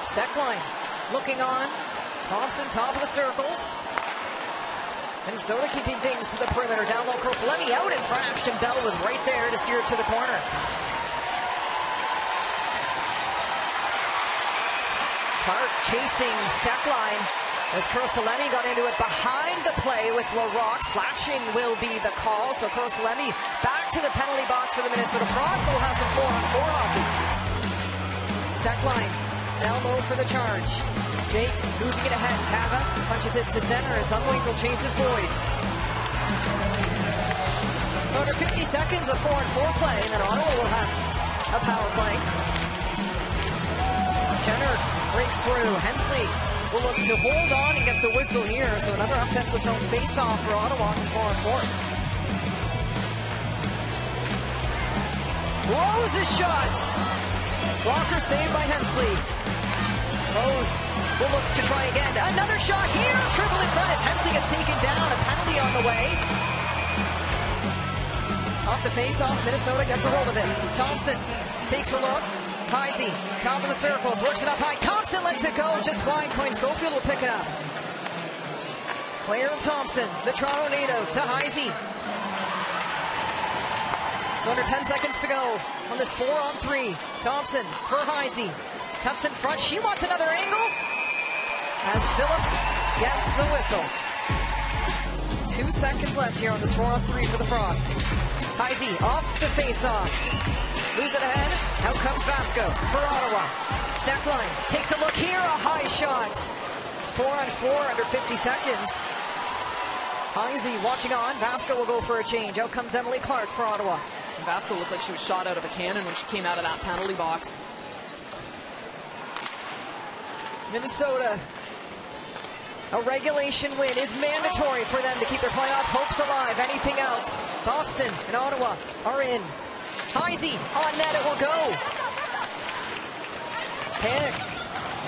Steckline looking on. Thompson, top of the circles. Minnesota keeping things to the perimeter. Down low, Corselemi out in front. Ashton Bell was right there to steer it to the corner. Park chasing Steckline as Corselemi got into it behind the play with LaRock. Slashing will be the call. So Corselemi back to the penalty box for the Minnesota Frost. So we'll have some 4-on-4 hockey. Steckline down low for the charge. Jakes moving it ahead. Cava punches it to center as Unwinkle chases Boyd. So under 50 seconds of 4-on-4 play, and then Ottawa will have a power play. Jenner breaks through. Hensley will look to hold on and get the whistle here. So another offensive zone face-off for Ottawa. It's 4-on-4. Blows a shot. Blocker saved by Hensley. Rose will look to try again. Another shot here. Dribble in front as Hensley gets taken down. A penalty on the way. Off the face-off, Minnesota gets a hold of it. Thompson takes a look. Heisey, top of the circles, works it up high. Thompson lets it go, just wide. Coyne Schofield will pick it up. Claire Thompson, the Toronto native, to Heisey. So under 10 seconds to go on this 4-on-3. Thompson for Heisey. Cuts in front, she wants another angle. As Phillips gets the whistle. 2 seconds left here on this 4-on-3 for the Frost. Heisey off the face-off. Moves it ahead. Out comes Vasco for Ottawa. Step line. Takes a look here. A high shot. 4-on-4 under 50 seconds. Heisey watching on. Vasco will go for a change. Out comes Emily Clark for Ottawa. And Vasco looked like she was shot out of a cannon when she came out of that penalty box. Minnesota. A regulation win is mandatory for them to keep their playoff hopes alive. Anything else? Boston and Ottawa are in. Heisey on net, it will go. Panic.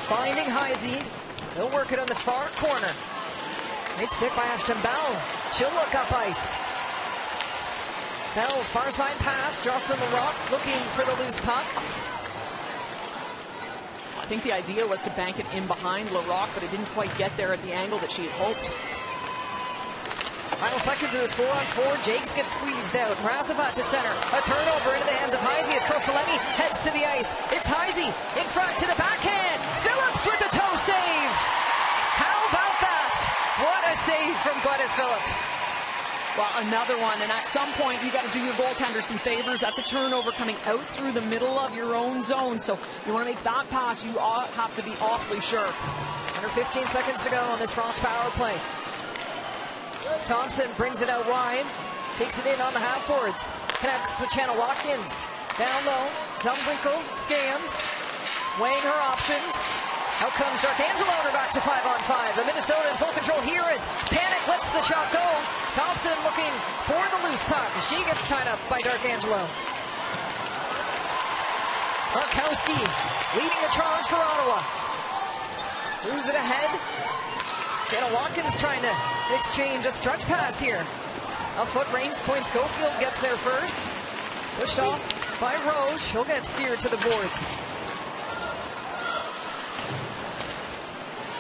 Finding Heisey. They'll work it on the far corner. Great stick by Ashton Bell. She'll look up ice. Bell, far side pass. Jocelyn Larocque looking for the loose puck. I think the idea was to bank it in behind Larocque, but it didn't quite get there at the angle that she had hoped. Final seconds of this 4-on-4. Jakes gets squeezed out. Razavat to center. A turnover into the hands of Heisey as Krosalemi heads to the ice. It's Heisey in front to the backhand. Phillips with the toe save. How about that? What a save from Gwyneth Phillips. Well, another one, and at some point you got to do your goaltender some favors. That's a turnover coming out through the middle of your own zone, so you want to make that pass, you have to be awfully sure. Under 15 seconds to go on this Frost power play. Thompson brings it out wide, takes it in on the half boards, connects with Channel Watkins. Down low, Zumwinkle scams, weighing her options. Out comes Darkangelo and her back to 5-on-5. The Minnesota in full control here as Panic lets the shot go. Thompson looking for the loose puck. She gets tied up by Darkangelo. Markowski leading the charge for Ottawa. Moves it ahead. Channel Watkins trying to exchange a stretch pass here. A foot race. Coyne Schofield gets there first. Pushed off by Roche. He'll get steered to the boards.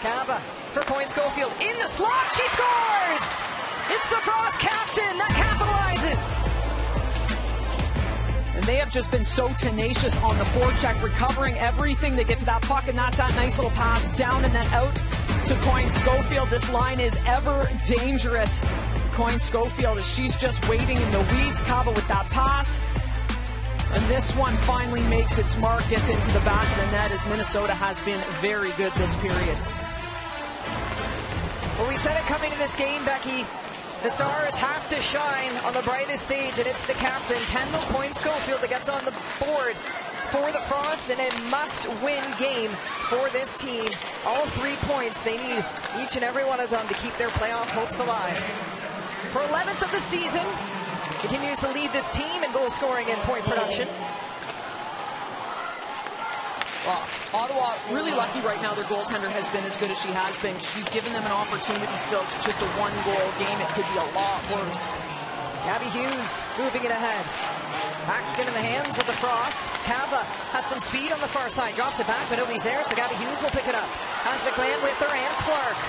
Cava for Coyne Schofield in the slot. She scores! It's the Frost captain that capitalizes. And they have just been so tenacious on the forecheck, recovering everything. They get to that puck, and that's that nice little pass down and then out to Coyne Schofield. This line is ever dangerous. Coyne Schofield, as she's just waiting in the weeds. Cava with that pass. And this one finally makes its mark, gets into the back of the net, as Minnesota has been very good this period. Well, we said it coming to this game, Becky. The Stars have to shine on the brightest stage, and it's the captain, Kendall Coyne Schofield, that gets on the board for the Frost in a must-win game for this team. All 3 points, they need each and every one of them to keep their playoff hopes alive. Her 11th of the season, continues to lead this team in goal scoring and point production. Well, Ottawa really lucky right now. Their goaltender has been as good as she has been. She's given them an opportunity still. It's just a one-goal game. It could be a lot worse. Gabby Hughes moving it ahead. Back into the hands of the Frost. Cava has some speed on the far side. Drops it back, but nobody's there, so Gabby Hughes will pick it up. Has McMahon with her and Clark.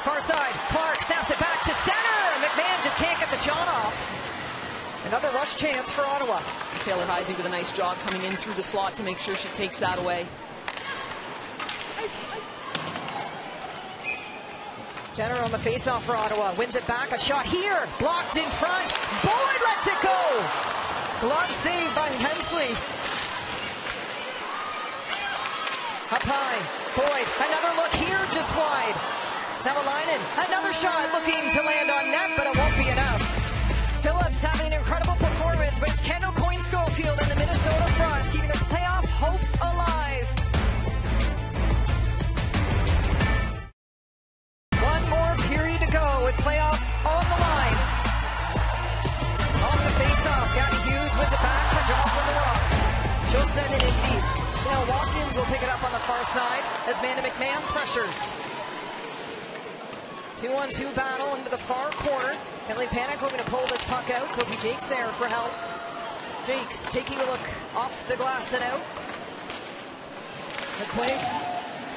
Far side, Clark snaps it back to center. McMahon just can't get the shot off. Another rush chance for Ottawa. Taylor Heisey with a nice job coming in through the slot to make sure she takes that away. Jenner on the faceoff for Ottawa. Wins it back. A shot here. Blocked in front. Boyd lets it go. Glove save by Hensley. Up high. Boyd. Another look here. Just wide. Savalainen. Another shot looking to land on net, but it won't be enough. Phillips having an incredible performance, but it's Kendall Coyne Schofield and the Minnesota Frost keeping their playoff hopes alive. One more period to go with playoffs on the line. Off the faceoff, Gabby Hughes wins it back for Jocelyn Larocque. She'll send it in deep. Jones will pick it up on the far side as Amanda McMahon pressures. 2-on-2 battle into the far corner. Emily Panic hoping to pull this puck out. Sophie Jakes there for help. Jakes taking a look off the glass and out. McQuaig.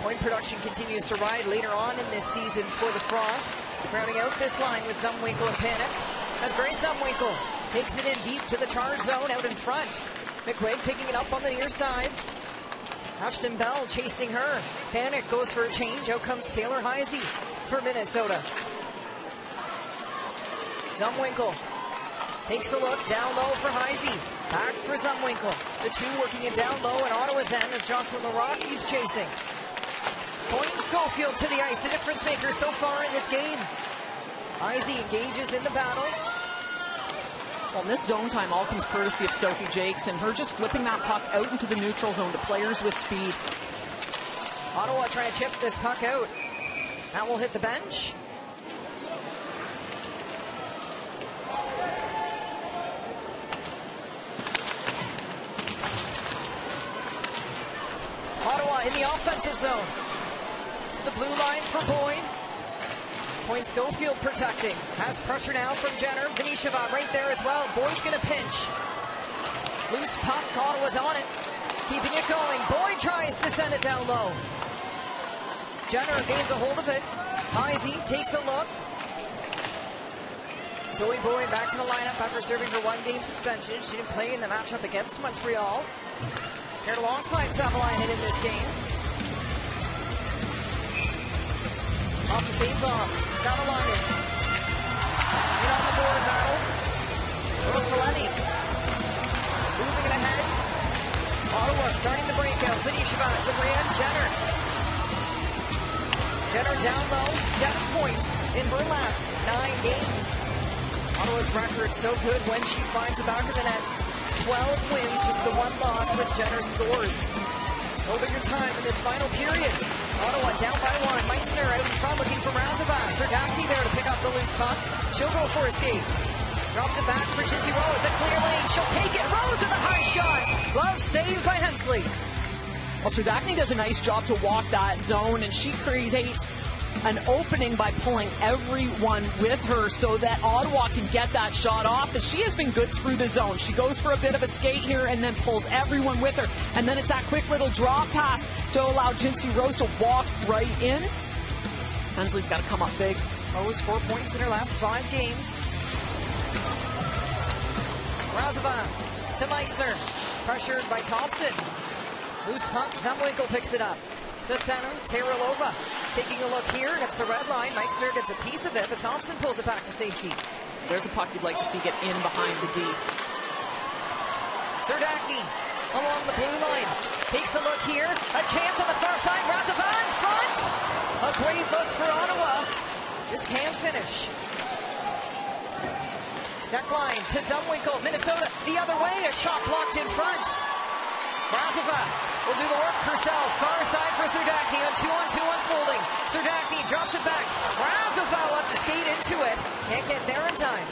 Point production continues to ride later on in this season for the Frost. Rounding out this line with Zumwinkle and Panic. As Grace Zumwinkle takes it in deep to the charge zone out in front. McQuaig picking it up on the near side. Ashton Bell chasing her. Panic goes for a change. Out comes Taylor Heisey for Minnesota. Zumwinkle takes a look down low for Heisey. Back for Zumwinkle. The two working it down low in Ottawa's end as Jocelyn Larocque keeps chasing. Point Schofield to the ice, the difference maker so far in this game. Heisey engages in the battle. Well, this zone time all comes courtesy of Sophie Jakes and her just flipping that puck out into the neutral zone to players with speed. Ottawa trying to chip this puck out. That will hit the bench. Ottawa in the offensive zone. It's the blue line for Boyd. Point Schofield protecting. Has pressure now from Jenner. Venisheva right there as well. Boyd's going to pinch. Loose puck. Ottawa's on it. Keeping it going. Boyd tries to send it down low. Jenner gains a hold of it. Heisey takes a look. Zoe Boyd back to the lineup after serving for 1 game suspension. She didn't play in the matchup against Montreal. Paired alongside Savalainen in this game. Off the face-off, Savalainen. In on the board battle. Rossellini. Moving it ahead. Ottawa starting the breakout. Venisheva to Brianne Jenner. Jenner down low, 7 points in her last 9 games. Ottawa's record so good when she finds the back of the net. 12 wins, just the 1 loss when Jenner scores. No bigger time in this final period. Ottawa down by 1. Meissner out in front looking for Razovas. Serdachny there to pick up the loose puck. She'll go for a skate. Drops it back for Jincy Rose. A clear lane. She'll take it. Rose with a high shot. Glove saved by Hensley. Well, Serdachny does a nice job to walk that zone, and she creates an opening by pulling everyone with her so that Ottawa can get that shot off. And she has been good through the zone. She goes for a bit of a skate here and then pulls everyone with her. And then it's that quick little drop pass to allow Jincy Rose to walk right in. Hensley's got to come up big. Rose 4 points in her last 5 games. Razova to Meissner. Pressured by Thompson. Loose puck. Zumwinkle picks it up. To center, Teralova taking a look here. It's the red line. Meissner gets a piece of it, but Thompson pulls it back to safety. There's a puck you'd like to see get in behind the D. Serdachny along the blue line. Takes a look here. A chance on the far side. Razova in front. A great look for Ottawa. Just can't finish. Set line to Zumwinkle. Minnesota the other way. A shot blocked in front. Razova will do the work herself. Far side for Serdachny on 2-on-2 unfolding. Serdachny drops it back. Razova will have to skate into it. Can't get there in time.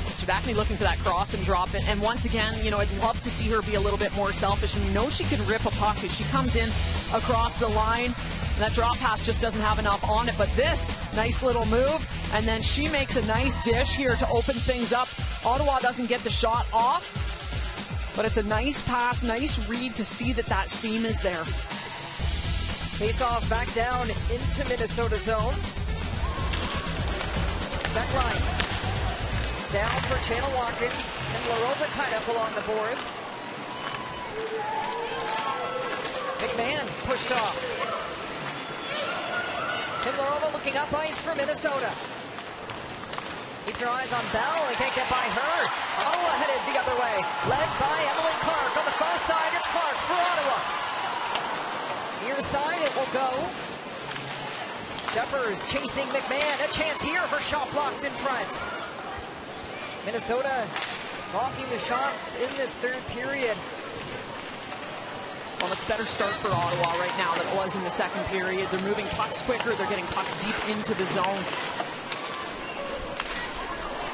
Serdachny looking for that cross and drop it. And once again, you know, I'd love to see her be a little bit more selfish. And we know she can rip a puck as she comes in across the line. And that drop pass just doesn't have enough on it. But this nice little move. And then she makes a nice dish here to open things up. Ottawa doesn't get the shot off. But it's a nice pass, nice read to see that that seam is there. Face off back down into Minnesota zone. Back line. Down for Channel Watkins. And Larova tied up along the boards. McMahon pushed off. And Larova looking up ice for Minnesota. Keeps her eyes on Bell and can't get by her. Ottawa headed the other way. Led by Emily Clark. On the far side, it's Clark for Ottawa. Near side, it will go. Jeffers chasing McMahon. A chance here. Her shot blocked in front. Minnesota blocking the shots in this third period. Well, it's a better start for Ottawa right now than it was in the second period. They're moving pucks quicker. They're getting pucks deep into the zone.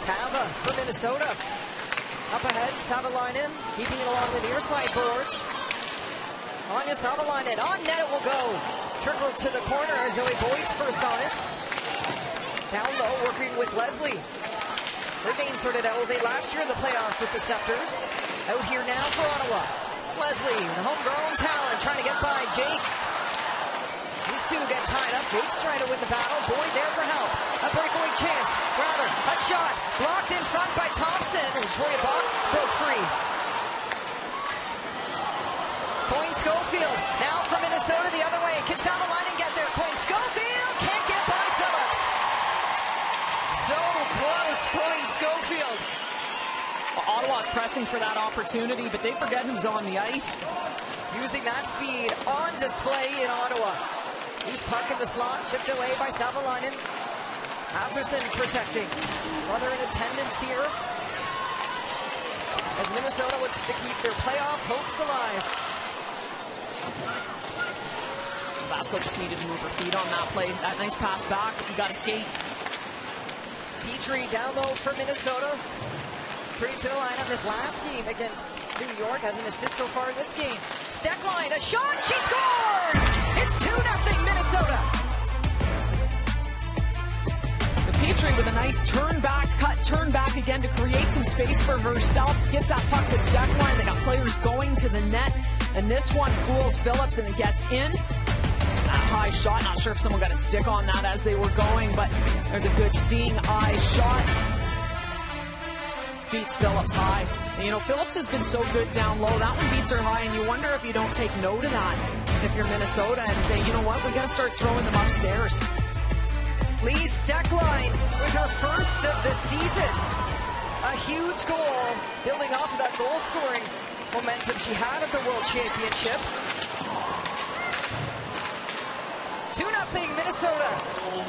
Pava for Minnesota. Up ahead, Savalainen keeping it along the near side boards. Anya Savalainen, on net it will go. Trickled to the corner as Zoe Boyd's first on it. Down low, working with Leslie. Regain sorted out elevate last year in the playoffs with the Scepters. Out here now for Ottawa. Leslie, the homegrown talent, trying to get by Jakes. These two get tied up. Jakes trying to win the battle. Boyd there for help. A breakaway chance. Rather, a shot. Blocked in front by Thompson. Victoria Bach broke free. Coyne Schofield now from Minnesota the other way. Can Savalainen get there? Coyne Schofield can't get by Phillips. So close, Coyne Schofield. Ottawa's pressing for that opportunity, but they forget who's on the ice. Using that speed on display in Ottawa. Loose puck in the slot, chipped away by Savalainen. Anderson protecting. Brother in attendance here. As Minnesota looks to keep their playoff hopes alive. Vasco just needed to move her feet on that play. That nice pass back, you got to skate. Petrie down low for Minnesota. Pretty to the lineup this last game against New York. Has an assist so far in this game. Steckline, a shot, she scores! It's 2-0 Minnesota. The Petrie with a nice turn back, turn back again to create some space for herself. Gets that puck to Steckline. They got players going to the net. And this one fools Phillips and it gets in. That high shot, not sure if someone got a stick on that as they were going, but there's a good seeing eye shot. Beats Phillips high. And, you know, Phillips has been so good down low. That one beats her high, and you wonder if you don't take note of that if you're Minnesota and think, you know what, we got to start throwing them upstairs. Lee Steckline with her first of the season. A huge goal, building off of that goal-scoring momentum she had at the World Championship. 2-0 Minnesota.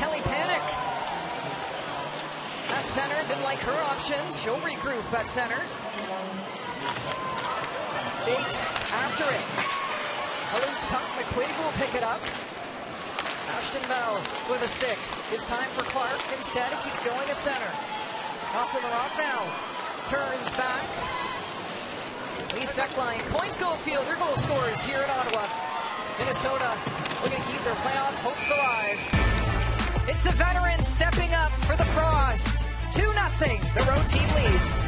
Kelly Panic at center, didn't like her options. She'll regroup at center. Jakes after it. A loose puck, McQuaid will pick it up. Ashton Bell with a stick. Gives time for Clark. Instead, it keeps going at center. Crossing the rock now. Turns back. Lee Steckline. Coyne Schofield, her goal scorers here in Ottawa. Minnesota looking to keep their playoff hopes alive. It's the veterans stepping up for the Frost. 2-0. The road team leads.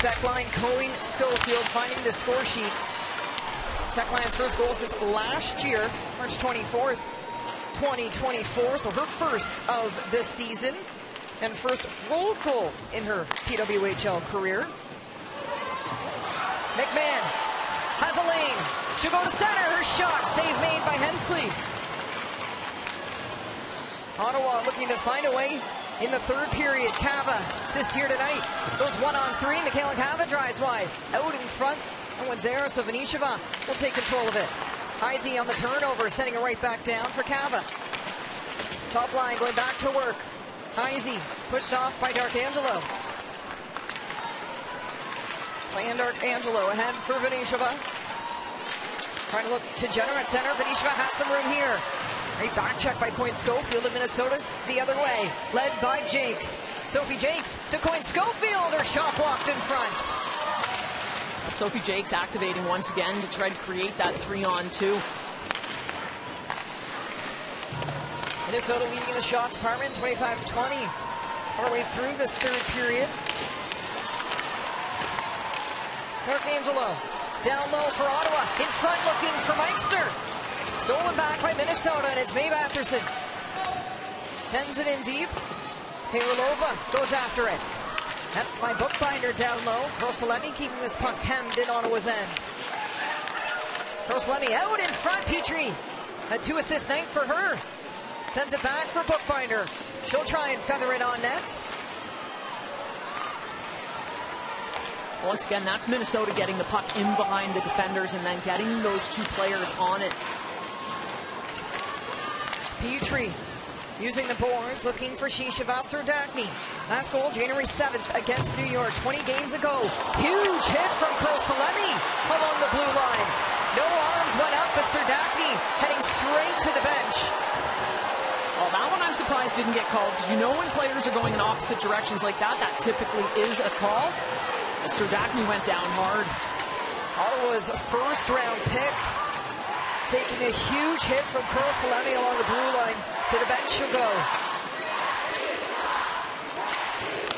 Steckline, Coyne Schofield finding the score sheet. Steckline's first goal since last year, March 24th, 2024. So her first of this season and first road goal in her PWHL career. McMahon has a lane. She'll go to center. Her shot, save made by Hensley. Ottawa looking to find a way in the third period. Cava assists here tonight. Goes 1-on-3. Michaela Cava drives wide. Out in front. And Wanzera, so Venisheva will take control of it. Heisey on the turnover, sending it right back down for Cava. Top line going back to work. Heisey pushed off by Darkangelo. Playing Darkangelo ahead for Venisheva. Trying to look to Jenner at center. Venisheva has some room here. Great back check by Coyne Schofield of Minnesota's the other way, led by Jakes. Sophie Jakes to Coyne Schofield, her shot blocked in front. Sophie Jakes activating once again to try to create that 3-on-2. Minnesota leading in the shot department, 25-20. Our way through this third period. Darkangelo down low for Ottawa, in front looking for Meister. Stolen back by Minnesota, and it's Mae Batherson. Sends it in deep. Kayrolova goes after it. Met by Bookbinder down low. Rosalemi keeping this puck hemmed in Ottawa's ends. Rosalemi out in front. Petrie, a 2-assist night for her. Sends it back for Bookbinder. She'll try and feather it on net. Once again, that's Minnesota getting the puck in behind the defenders and then getting those two players on it. Petrie using the boards, looking for Shishava Serdachny. Last goal, January 7th against New York, 20 games ago. Huge hit from Salemi along the blue line. No arms went up, but Serdachny heading straight to the bench. Well, that one I'm surprised didn't get called. You know when players are going in opposite directions like that, that typically is a call. Serdachny went down hard. Ottawa's first-round pick taking a huge hit from Salemi along the blue line. To the bench she'll go.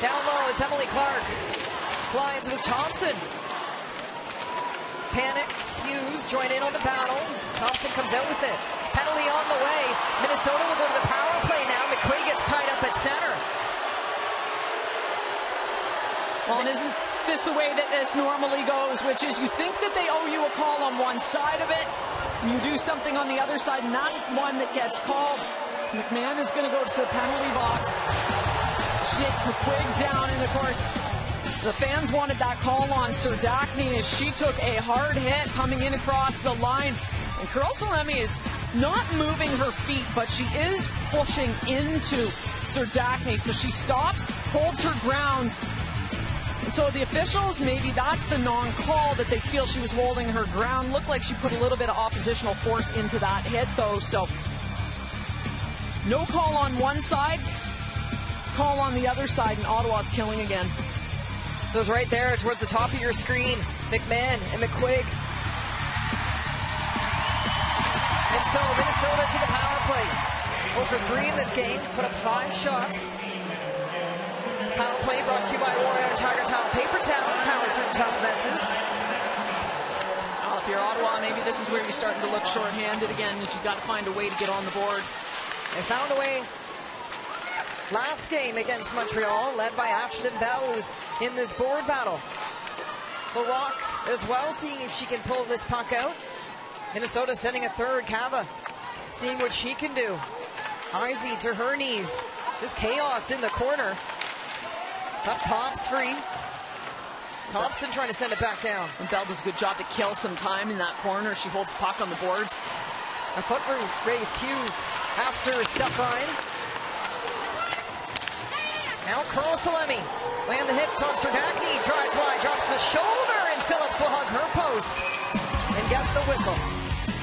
Down low, it's Emily Clark. Glides with Thompson. Panic, Hughes join in on the battle. Thompson comes out with it. Penalty on the way. Minnesota will go to the power play now. McQuaig gets tied up at center. Well, and isn't this the way that this normally goes, which is you think that they owe you a call on one side of it, and you do something on the other side, and that's one that gets called. McMahon is going to go to the penalty box. Shakes McQuaig down, and of course, the fans wanted that call on Serdachny as she took a hard hit coming in across the line. And Salemi is not moving her feet, but she is pushing into Serdachny. So she stops, holds her ground. And so the officials, maybe that's the non-call, that they feel she was holding her ground. Looked like she put a little bit of oppositional force into that hit, though. So no call on one side, call on the other side, and Ottawa's killing again. So it's right there towards the top of your screen. McMahon and McQuaig. And so Minnesota to the power play. 0 for 3 in this game. Put up 5 shots. Power play brought to you by Warrior Tiger Towel Paper Towel. Power through tough messes. Well, if you're Ottawa, maybe this is where you're starting to look shorthanded again. You've got to find a way to get on the board. They found a way last game against Montreal, led by Ashton Bell, who's in this board battle. Larocque as well, seeing if she can pull this puck out. Minnesota sending a third. Cava seeing what she can do. Izzy to her knees. Just chaos in the corner. Puck pops free. Thompson trying to send it back down. And Bell does a good job to kill some time in that corner. She holds puck on the boards. A foot race. Hughes after step line. Now Salemi. Land the hit on Serdachny. Drives wide, drops the shoulder, and Phillips will hug her post and get the whistle.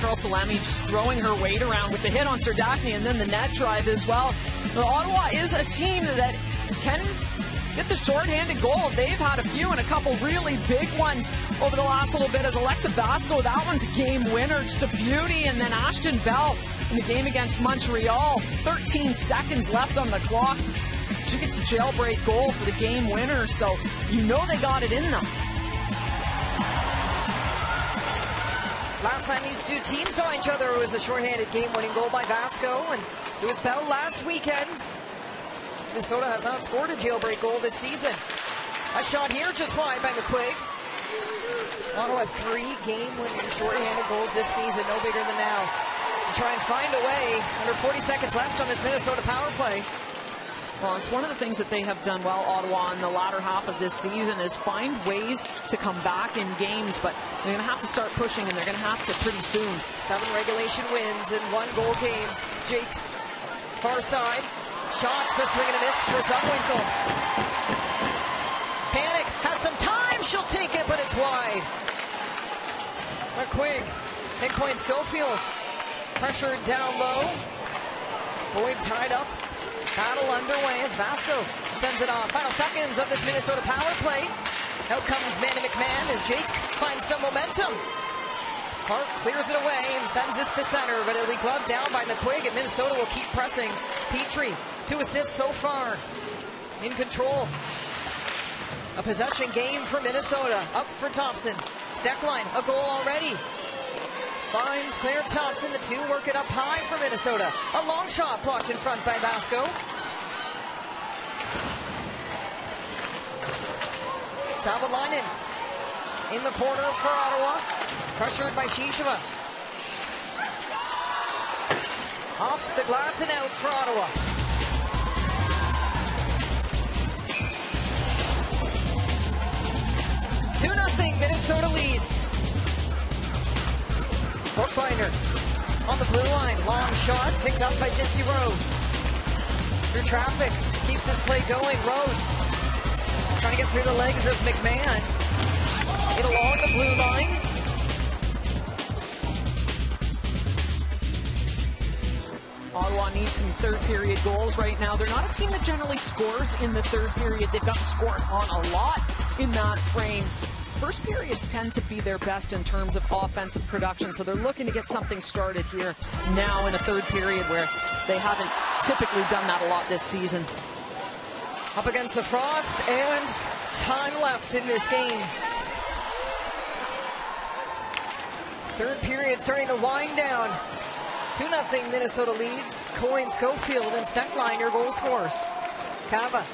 Salemi just throwing her weight around with the hit on Serdachny and then the net drive as well. Now, Ottawa is a team that can get the shorthanded goal. They've had a few and a couple really big ones over the last little bit. As Alexa Vasco, that one's a game winner, just a beauty. And then Ashton Bell in the game against Montreal, 13 seconds left on the clock. She gets the jailbreak goal for the game winner, so you know they got it in them. Last time these two teams saw each other, it was a shorthanded game-winning goal by Vasco, and it was Bell last weekend. Minnesota has outscored a jailbreak goal this season. A shot here just wide by McQuaig. Ottawa 3 game-winning shorthanded goals this season, no bigger than now. To try and find a way, under 40 seconds left on this Minnesota power play. Well, it's one of the things that they have done well, Ottawa, in the latter half of this season is find ways to come back in games, but they're going to have to start pushing, and they're going to have to pretty soon. 7 regulation wins and 1 goal games. Jakes, far side. Shots, a swing and a miss for Zumwinkle. Panic has some time. She'll take it, but it's wide. McQuaig and Coyne Schofield pressured down low. Boyd tied up. Battle underway as Vasco sends it off. Final seconds of this Minnesota power play. Out comes Manny McMahon as Jakes finds some momentum. Clark clears it away and sends this to center, but it'll be gloved down by McQuaig, and Minnesota will keep pressing. Petrie, 2 assists so far. In control. A possession game for Minnesota. Up for Thompson. Steckline, a goal already. Finds Claire Thompson. The 2 work it up high for Minnesota. A long shot blocked in front by Vasco. Savalainen in the corner for Ottawa. Pressured by Shishava. Off the glass and out for Ottawa. Minnesota leads. Bookbinder on the blue line. Long shot picked up by Gypsy Rose. through traffic, keeps this play going. Rose trying to get through the legs of McMahon. Get along the blue line. Ottawa needs some third period goals right now. They're not a team that generally scores in the third period. They've got scored on a lot in that frame. First periods tend to be their best in terms of offensive production, so they're looking to get something started here now in a third period where they haven't typically done that a lot this season. Up against the frost and time left in this game. Third period starting to wind down. 2-0 Minnesota leads. Coyne, Schofield, and Stecklein, your goal scorers. Cava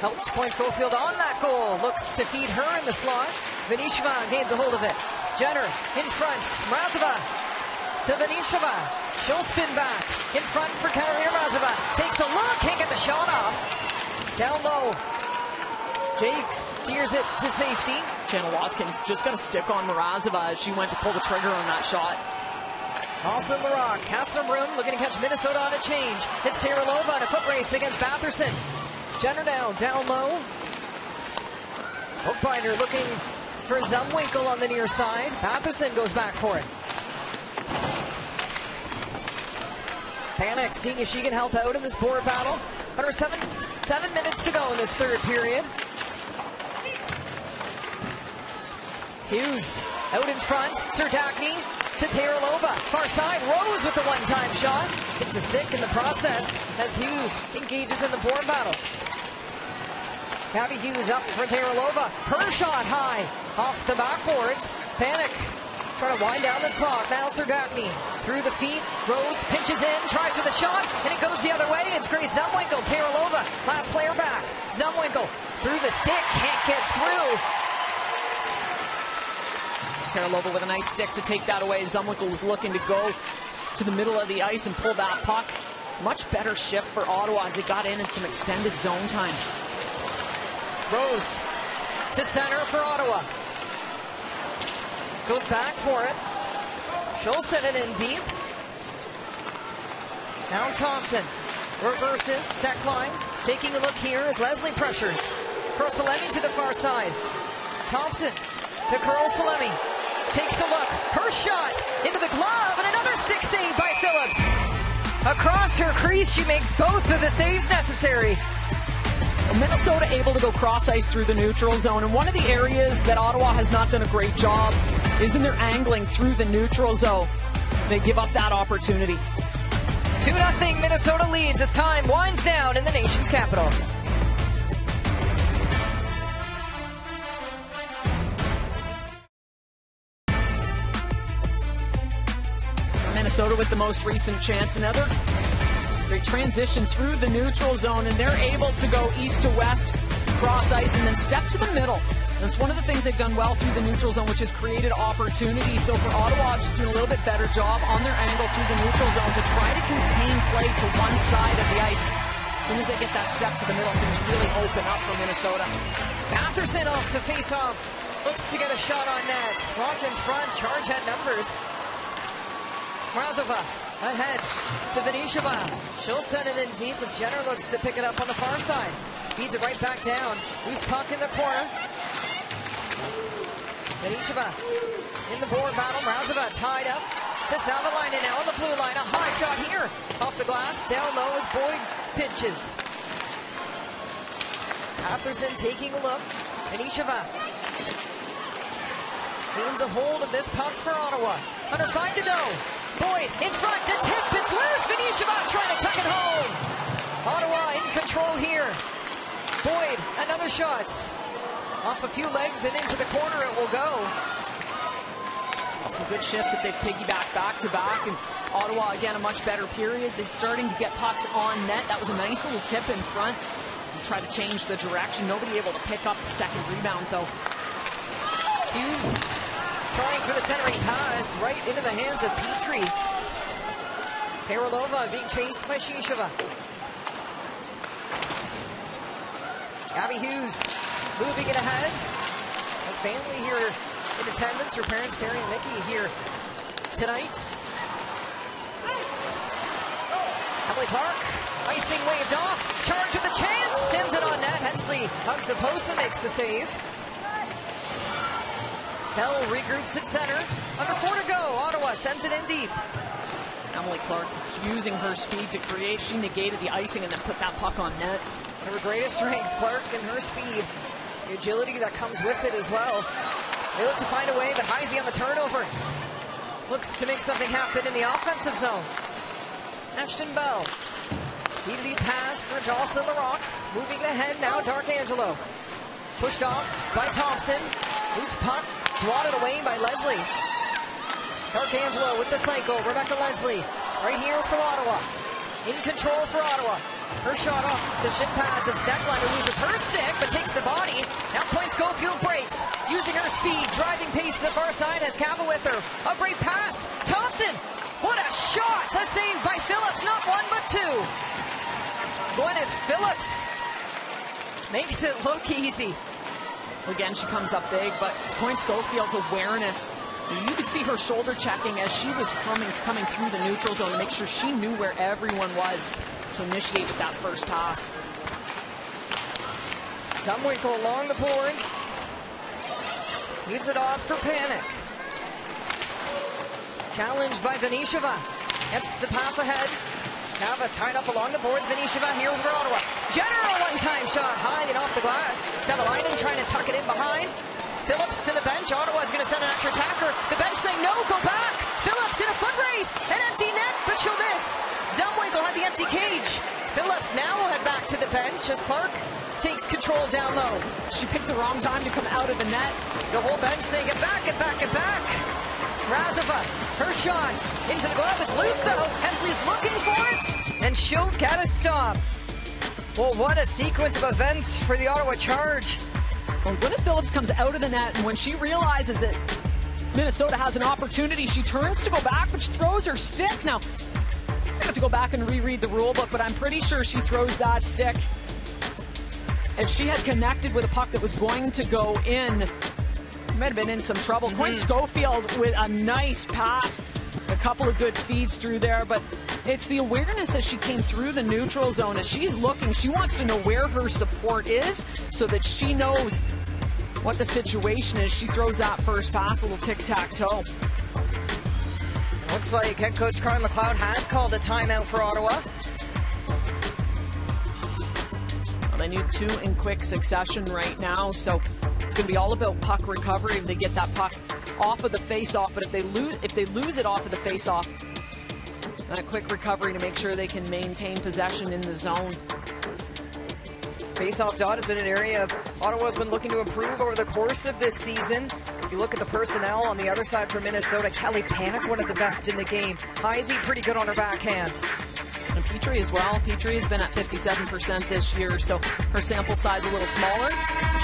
helps Coyne Schofield on that goal. Looks to feed her in the slot. Venisheva gains a hold of it. Jenner in front. Mrazova to Venisheva. She'll spin back. In front for Katarina Mrazova. Takes a look. Can't get the shot off. Down low. Jake steers it to safety. Jenna Watkins just got a stick on Mrazova as she went to pull the trigger on that shot. Also Larocque has some room, looking to catch Minnesota on a change. It's Teralova in a foot race against Batherson. Jenner down low. Hookbinder looking for Zumwinkle on the near side. Batherson goes back for it. Panic, seeing if she can help out in this board battle. Under 7 minutes to go in this third period. Hughes out in front. Serdachny to Teralova. Far side. Rose with the one-time shot. Hits a stick in the process as Hughes engages in the board battle. Gabby Hughes up for Teralova. Her shot high off the backboards. Panic trying to wind down this clock. Now Serdachny through the feet. Rose pinches in, tries with a shot, and it goes the other way. It's Grace Zumwinkle. Teralova, last player back. Zumwinkle through the stick. Can't get through. Teralova with a nice stick to take that away. Zumwinkle was looking to go to the middle of the ice and pull that puck. Much better shift for Ottawa as they got in some extended zone time. Rose to center for Ottawa. Goes back for it. She'll send it in deep. Now Thompson reverses. Stecklein taking a look here as Leslie pressures. Kursalemi to the far side. Thompson to Kursalemi. Takes a look. Her shot into the glove, and another stick save by Phillips. Across her crease, she makes both of the saves necessary. Minnesota able to go cross ice through the neutral zone, and one of the areas that Ottawa has not done a great job is in their angling through the neutral zone. They give up that opportunity. 2-0 Minnesota leads as time winds down in the nation's capital. Minnesota with the most recent chance. Another great transition through the neutral zone, and they're able to go east to west, cross ice, and then step to the middle. And it's one of the things they've done well through the neutral zone, which has created opportunities. So for Ottawa, just doing a little bit better job on their angle through the neutral zone to try to contain play to one side of the ice. As soon as they get that step to the middle, things really open up for Minnesota. Batherson off to face off. Looks to get a shot on net. Walked in front. Charge had numbers. Mrazova ahead to Venisheva. She'll send it in deep as Jenner looks to pick it up on the far side. Feeds it right back down. Loose puck in the corner. Venisheva in the board battle. Mrazova tied up to Savalainen now on the blue line. A high shot here off the glass. Down low as Boyd pitches. Batherson taking a look. Venisheva gains a hold of this puck for Ottawa. Under 5 to go. Boyd in front to tip. It's loose. Venisheva trying to tuck it home. Ottawa in control here. Boyd, another shot. Off a few legs and into the corner it will go. Some good shifts that they've piggybacked back to back. And Ottawa, again, a much better period. They're starting to get pucks on net. That was a nice little tip in front. And try to change the direction. Nobody able to pick up the second rebound, though. Hughes trying for the centering pass right into the hands of Petrie. Teralova being chased by Shisheva. Abby Hughes moving it ahead. Has family here in attendance. Her parents, Terry and Mickey, here tonight. Emily Clark Icing waved off. Charge with a chance. Sends it on net. Hensley hugs the post and makes the save. Bell regroups at center. Under 4 to go. Ottawa sends it in deep. Emily Clark using her speed to create. She negated the icing and then put that puck on net. Her greatest strength, Clark, and her speed. The agility that comes with it as well. They look to find a way, but Heisey on the turnover. Looks to make something happen in the offensive zone. Ashton Bell. Deep pass for Jocelyn Larocque. Moving ahead now, D'Arcangelo. Pushed off by Thompson. Loose puck, swatted away by Leslie. D'Arcangelo with the cycle. Rebecca Leslie right here for Ottawa. In control for Ottawa. Her shot off the shin pads of Stecklein, who loses her stick but takes the body. Now Point Schofield breaks, using her speed, driving pace to the far side, has Cava with her. A great pass. Thompson, what a shot! A save by Phillips, not one but two. Gwyneth Phillips makes it look easy. Again, she comes up big, but it's Point Schofield's awareness. You could see her shoulder checking as she was coming through the neutral zone to make sure she knew where everyone was to initiate with that first pass. Zumwinkle along the boards. Leaves it off for Panic. Challenged by Venisheva. Gets the pass ahead. Cava tied up along the boards. Venisheva here for Ottawa. Jenner, a one-time shot high and off the glass. Savalainen trying to tuck it in behind. Phillips to the bench. Ottawa is going to send an extra attacker. The bench saying no, go back. Phillips in a foot race. An empty net, but she'll miss. Zumwinkle had the empty cage. Phillips now will head back to the bench as Clark takes control down low. She picked the wrong time to come out of the net. The whole bench saying get back, get back, get back. Razova, her shot into the glove. It's loose though. Hensley's looking for it, and she'll get a stop. Well, what a sequence of events for the Ottawa Charge. Well, Gwyneth Phillips comes out of the net, and when she realizes that Minnesota has an opportunity, she turns to go back, but she throws her stick. Now, I have to go back and reread the rule book, but I'm pretty sure she throws that stick. If she had connected with a puck that was going to go in, might have been in some trouble. Point Schofield with a nice pass, a couple of good feeds through there, but it's the awareness as she came through the neutral zone. As she's looking, she wants to know where her support is so that she knows what the situation is. She throws that first pass, a little tic-tac-toe. Looks like head coach Carly McLeod has called a timeout for Ottawa. Well, they need two in quick succession right now, so it's going to be all about puck recovery if they get that puck off of the face-off. But if they lose it off of the face-off, then a quick recovery to make sure they can maintain possession in the zone. Face-off dot has been an area of Ottawa's been looking to improve over the course of this season. You look at the personnel on the other side for Minnesota. Kelly Panic, one of the best in the game. Heisey, pretty good on her backhand. And Petrie as well. Petrie has been at 57% this year, so her sample size a little smaller.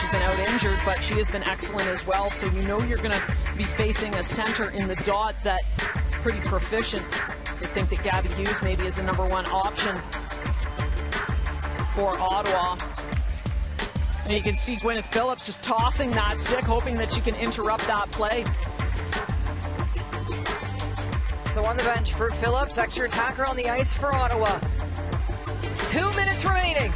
She's been out injured, but she has been excellent as well. So you know you're going to be facing a center in the dot that's pretty proficient. I think that Gabby Hughes maybe is the #1 option for Ottawa. And you can see Gwyneth Phillips just tossing that stick, hoping that she can interrupt that play. So on the bench for Phillips, extra attacker on the ice for Ottawa. 2 minutes remaining.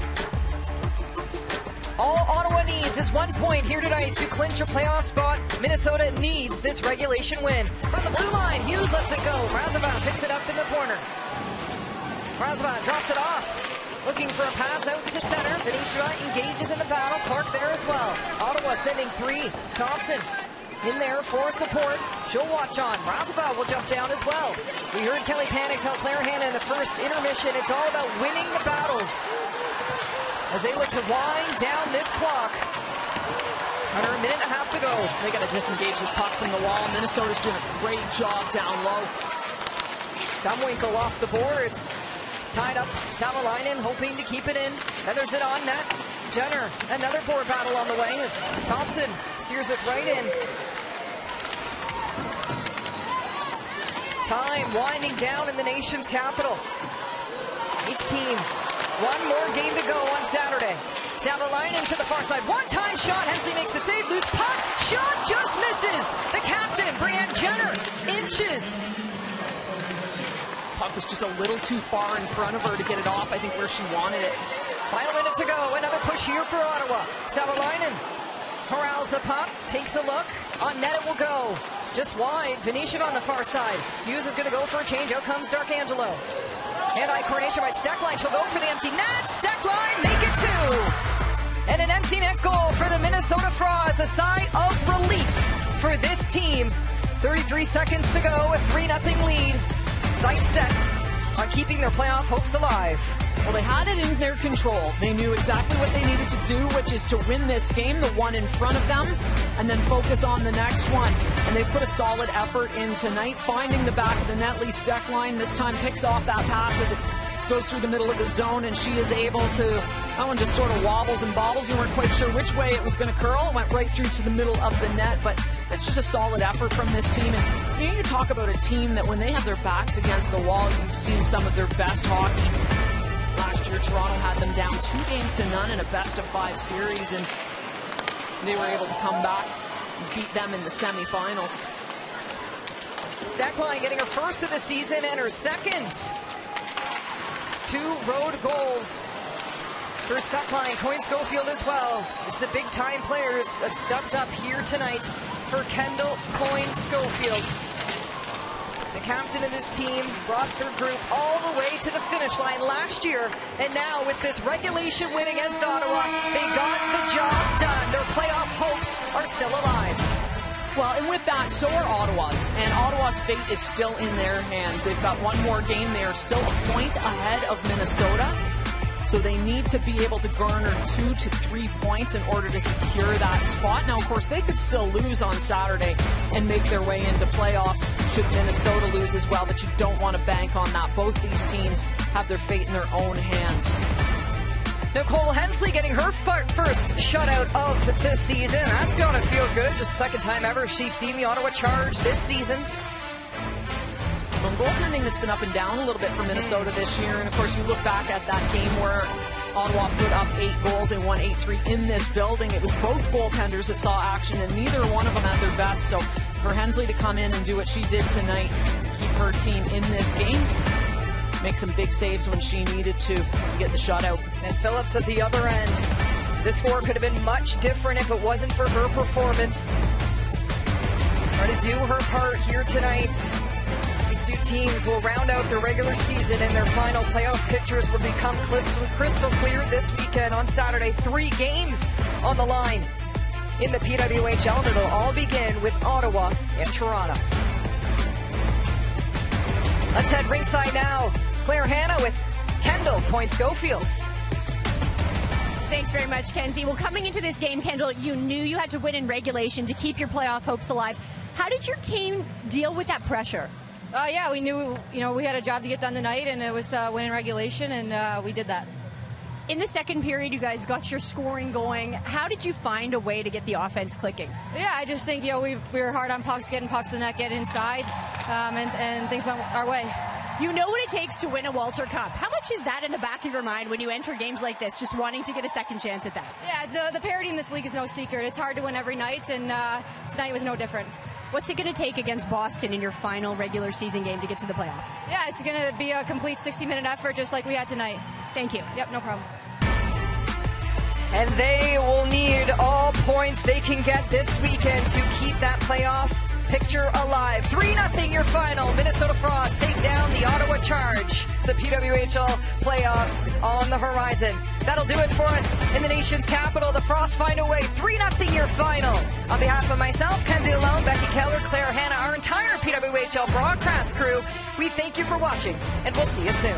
All Ottawa needs is 1 point here tonight to clinch a playoff spot. Minnesota needs this regulation win. From the blue line, Hughes lets it go. Razova picks it up in the corner. Razova drops it off. Looking for a pass out to center. Venisheva engages in the battle. Clark there as well. Ottawa sending 3. Thompson in there for support. She'll watch on. Razova will jump down as well. We heard Kelly Panic tell Claire Hanna in the first intermission, it's all about winning the battles. As they look to wind down this clock. Under a minute and a half to go. They got to disengage this puck from the wall. Minnesota's doing a great job down low. Zumwinkle off the boards. Tied up, Savalainen hoping to keep it in. Feathers it on net. Jenner, another board battle on the way as Thompson sears it right in. Time winding down in the nation's capital. Each team, one more game to go on Saturday. Savalainen to the far side. One-time shot. Hensley makes the save. Loose puck. Shot just misses. The captain, Brianne Jenner, inches puck was just a little too far in front of her to get it off, I think, where she wanted it. Final minute to go. Another push here for Ottawa. Savalainen corrals the puck, takes a look. On net it will go. Just wide. Venetian on the far side. Hughes is going to go for a change. Out comes Darkangelo. Hand-eye coordination by Steckline. She'll go for the empty net. Steckline, make it 2. And an empty net goal for the Minnesota Frogs. A sigh of relief for this team. 33 seconds to go, a 3-0 lead. Sights set on keeping their playoff hopes alive. Well, they had it in their control. They knew exactly what they needed to do, which is to win this game, the one in front of them, and then focus on the next one. And they put a solid effort in tonight, finding the back of the net. Lee Steckline this time picks off that pass as it goes through the middle of the zone, and she is able to, that one just sort of wobbles and bobbles. You weren't quite sure which way it was going to curl. It went right through to the middle of the net, but it's just a solid effort from this team. And you talk about a team that when they have their backs against the wall, you've seen some of their best hockey. Last year, Toronto had them down 2-0 in a best-of-5 series, and they were able to come back and beat them in the semifinals. Steckline getting her first of the season and her second. 2 road goals for Steckline. Coyne Schofield as well. It's the big-time players that stepped up here tonight for Kendall Coyne Schofield. The captain of this team brought their group all the way to the finish line last year, and now with this regulation win against Ottawa, they got the job done. Their playoff hopes are still alive. Well, and with that, so are Ottawa's, and Ottawa's fate is still in their hands. They've got one more game. They are still a point ahead of Minnesota, so they need to be able to garner 2 to 3 points in order to secure that spot. Now, of course, they could still lose on Saturday and make their way into playoffs should Minnesota lose as well, but you don't want to bank on that. Both these teams have their fate in their own hands. Nicole Hensley getting her first shutout of this season. That's going to feel good. Just second time ever she's seen the Ottawa Charge this season. Well, goaltending that's been up and down a little bit for Minnesota this year. And, of course, you look back at that game where Ottawa put up 8 goals and won 8-3 in this building. It was both goaltenders that saw action, and neither one of them at their best. So for Hensley to come in and do what she did tonight, keep her team in this game, make some big saves when she needed to get the shutout. And Phillips at the other end. This score could have been much different if it wasn't for her performance. Trying to do her part here tonight. These two teams will round out their regular season, and their final playoff pictures will become crystal clear this weekend on Saturday. 3 games on the line in the PWHL, and it'll all begin with Ottawa and Toronto. Let's head ringside now. Claire Hanna with Kendall Coyne Schofield. Thanks very much, Kenzie. Well, coming into this game, Kendall, you knew you had to win in regulation to keep your playoff hopes alive. How did your team deal with that pressure? Yeah, we knew, we had a job to get done tonight, and it was win in regulation, and we did that. In the second period, you guys got your scoring going. How did you find a way to get the offense clicking? Yeah, I just think, we were hard on pucks, getting pucks in the net, getting inside, and things went our way. You know what it takes to win a Walter Cup. How much is that in the back of your mind when you enter games like this, just wanting to get a second chance at that? Yeah, the parity in this league is no secret. It's hard to win every night, and tonight was no different. What's it going to take against Boston in your final regular season game to get to the playoffs? Yeah, it's going to be a complete 60-minute effort just like we had tonight. Thank you. Yep, no problem. And they will need all points they can get this weekend to keep that playoff picture alive. 3-0 your final. Minnesota Frost take down the Ottawa Charge. The PWHL playoffs on the horizon. That'll do it for us in the nation's capital. The Frost find a way. 3-0 your final. On behalf of myself, Kenzie Alone, Becky Keller, Claire Hanna, our entire PWHL broadcast crew, we thank you for watching, and we'll see you soon.